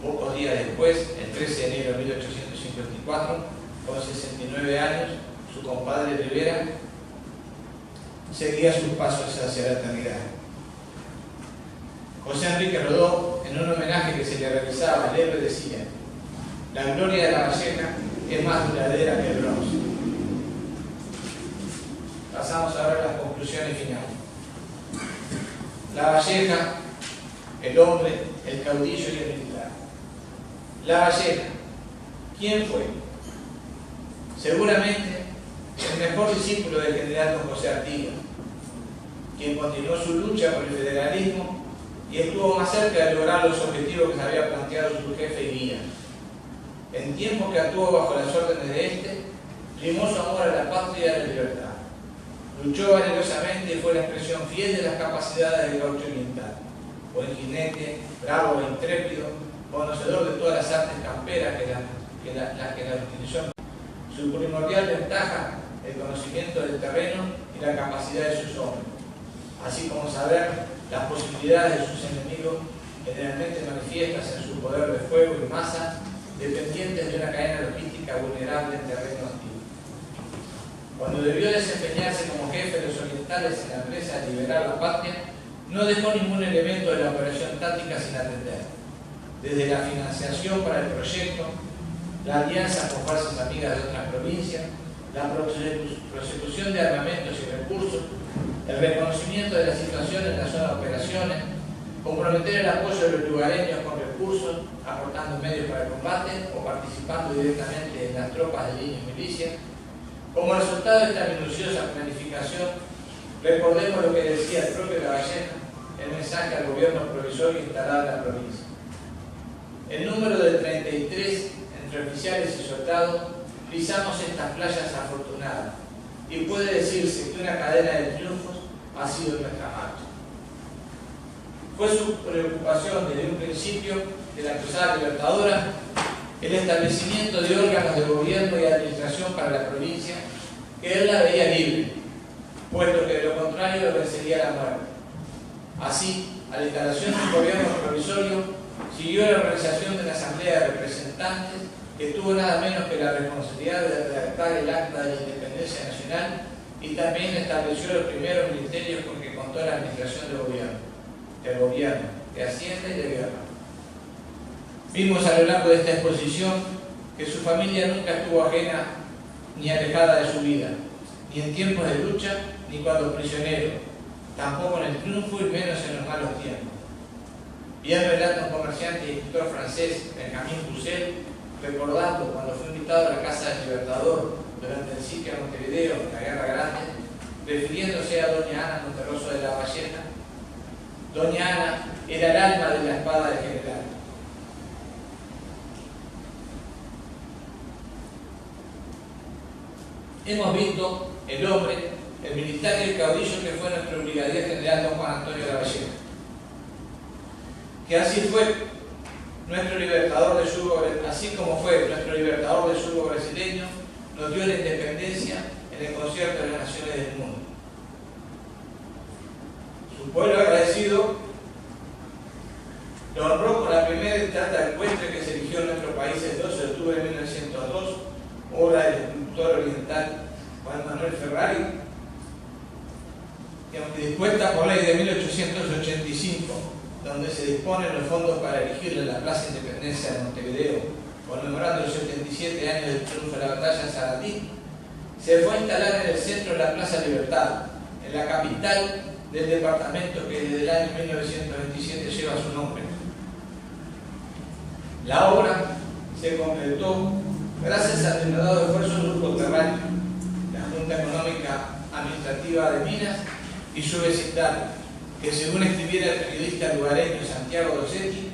Pocos días después, el 13 de enero de 1854, con 69 años, su compadre Rivera seguía sus pasos hacia la eternidad. José Enrique Rodó, en un homenaje que se le realizaba al héroe, decía: "La gloria de Lavalleja es más duradera que el bronce". Pasamos ahora a las conclusiones finales. Lavalleja, el hombre, el caudillo y el militar. Lavalleja, ¿quién fue? Seguramente el mejor discípulo del general don José Artigas, quien continuó su lucha por el federalismo y estuvo más cerca de lograr los objetivos que se había planteado su jefe y guía. En tiempos que actuó bajo las órdenes de este, primó su amor a la patria y a la libertad. Luchó valerosamente y fue la expresión fiel de las capacidades del gaucho oriental. Buen jinete, bravo e intrépido, conocedor de todas las artes camperas que la utilizó. Su primordial ventaja, el conocimiento del terreno y la capacidad de sus hombres, así como saber las posibilidades de sus enemigos, generalmente manifiestas en su poder de fuego y masa, dependientes de una cadena logística vulnerable en terreno antiguo. Cuando debió desempeñarse como jefe de los orientales en la empresa de liberar la patria, no dejó ningún elemento de la operación táctica sin atender. Desde la financiación para el proyecto, la alianza con fuerzas amigas de otras provincias, la prosecución de armamentos y recursos, el reconocimiento de la situación en la zona de operaciones, comprometer el apoyo de los lugareños con recursos, aportando medios para el combate o participando directamente en las tropas de línea y milicia. Como resultado de esta minuciosa planificación, recordemos lo que decía el propio Lavalleja, el mensaje al gobierno provisorio instalado en la provincia. El número de 33 entre oficiales y soldados pisamos estas playas afortunadas y puede decirse que una cadena de triunfos ha sido nuestra marcha. Fue su preocupación desde un principio de la Cruzada Libertadora el establecimiento de órganos de gobierno y administración para la provincia, que él la veía libre, puesto que de lo contrario lo vencería la muerte. Así, a la instalación de un gobierno provisorio siguió la organización de una asamblea de representantes que tuvo nada menos que la responsabilidad de redactar el acta de la independencia nacional y también estableció los primeros ministerios con que contó la administración del gobierno, de Hacienda y de Guerra. Vimos a lo largo de esta exposición que su familia nunca estuvo ajena ni alejada de su vida, ni en tiempos de lucha, ni cuando prisionero, tampoco en el triunfo y menos en los malos tiempos. Bien relata un comerciante y escritor francés, Benjamín Roussel, recordando cuando fue invitado a la Casa del Libertador durante el sitio a Montevideo en la Guerra Grande, refiriéndose a doña Ana Monterroso de Lavalleja. Doña Ana era el alma de la espada del general. Hemos visto el hombre, el militar y el caudillo que fue nuestro brigadier general don Juan Antonio Lavalleja. Que así fue nuestro libertador de yugo, así como fue nuestro libertador de yugo brasileño, nos dio la independencia en el concierto de las naciones del mundo. Su pueblo agradecido lo honró con la primera estatua ecuestre que se erigió en nuestro país el 12 de octubre de 1902, obra del escultor oriental Juan Manuel Ferrari, dispuesta por ley de 1885, donde se disponen los fondos para erigirle la Plaza Independencia de Montevideo, conmemorando los 77 años del triunfo de la batalla de Saratí, se fue a instalar en el centro de la Plaza Libertad, en la capital del departamento que desde el año 1927 lleva su nombre. La obra se completó gracias al denodado esfuerzo del grupo terráneo, la Junta Económica Administrativa de Minas y su vecindario, que según escribiera el periodista lugareño Santiago Dossetti,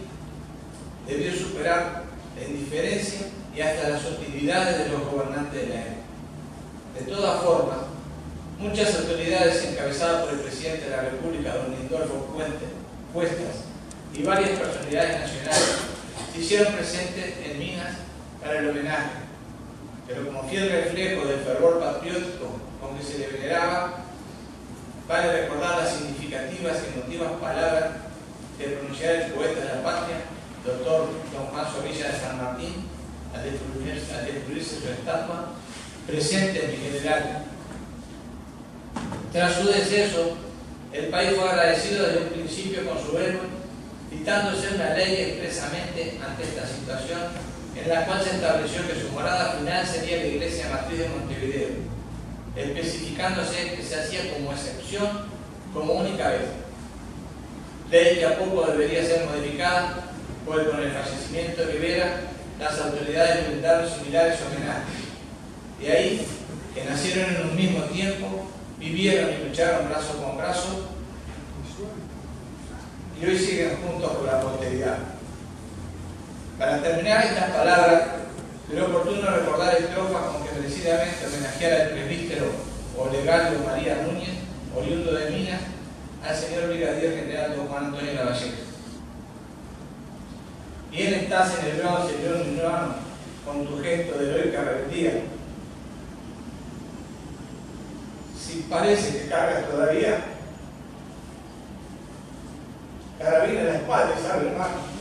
debió superar la indiferencia y hasta las hostilidades de los gobernantes de la época. De todas formas, muchas autoridades encabezadas por el presidente de la República, don Lindolfo Cuestas, y varias personalidades nacionales se hicieron presentes en Minas para el homenaje, pero como fiel reflejo del fervor patriótico con que se le veneraba, vale recordar las significativas y emotivas palabras que pronunciara el poeta de la patria, doctor don Juan Zorrilla de San Martín, al destruirse su estatua, presente en mi general. Tras su deceso, el país fue agradecido desde un principio con su héroe, dictándose una ley expresamente ante esta situación, en la cual se estableció que su morada final sería la iglesia matriz de Montevideo, especificándose que se hacía como excepción, como única vez. ley que a poco debería ser modificada, pues con el fallecimiento de Rivera las autoridades brindaron similares homenajes. De ahí que nacieron en un mismo tiempo, vivieron y lucharon brazo con brazo, y hoy siguen juntos con la posteridad. Para terminar estas palabras, creo oportuno recordar estrofas con que merecidamente homenajear al presbítero Olegario María Núñez, oriundo de Minas, al señor brigadier general don Juan Antonio Lavalleja. Bien estás en el bronce, León Minuano, con tu gesto de heroica rebeldía. Si parece que cargas todavía, carabina en la espalda, ¿sabe, hermano?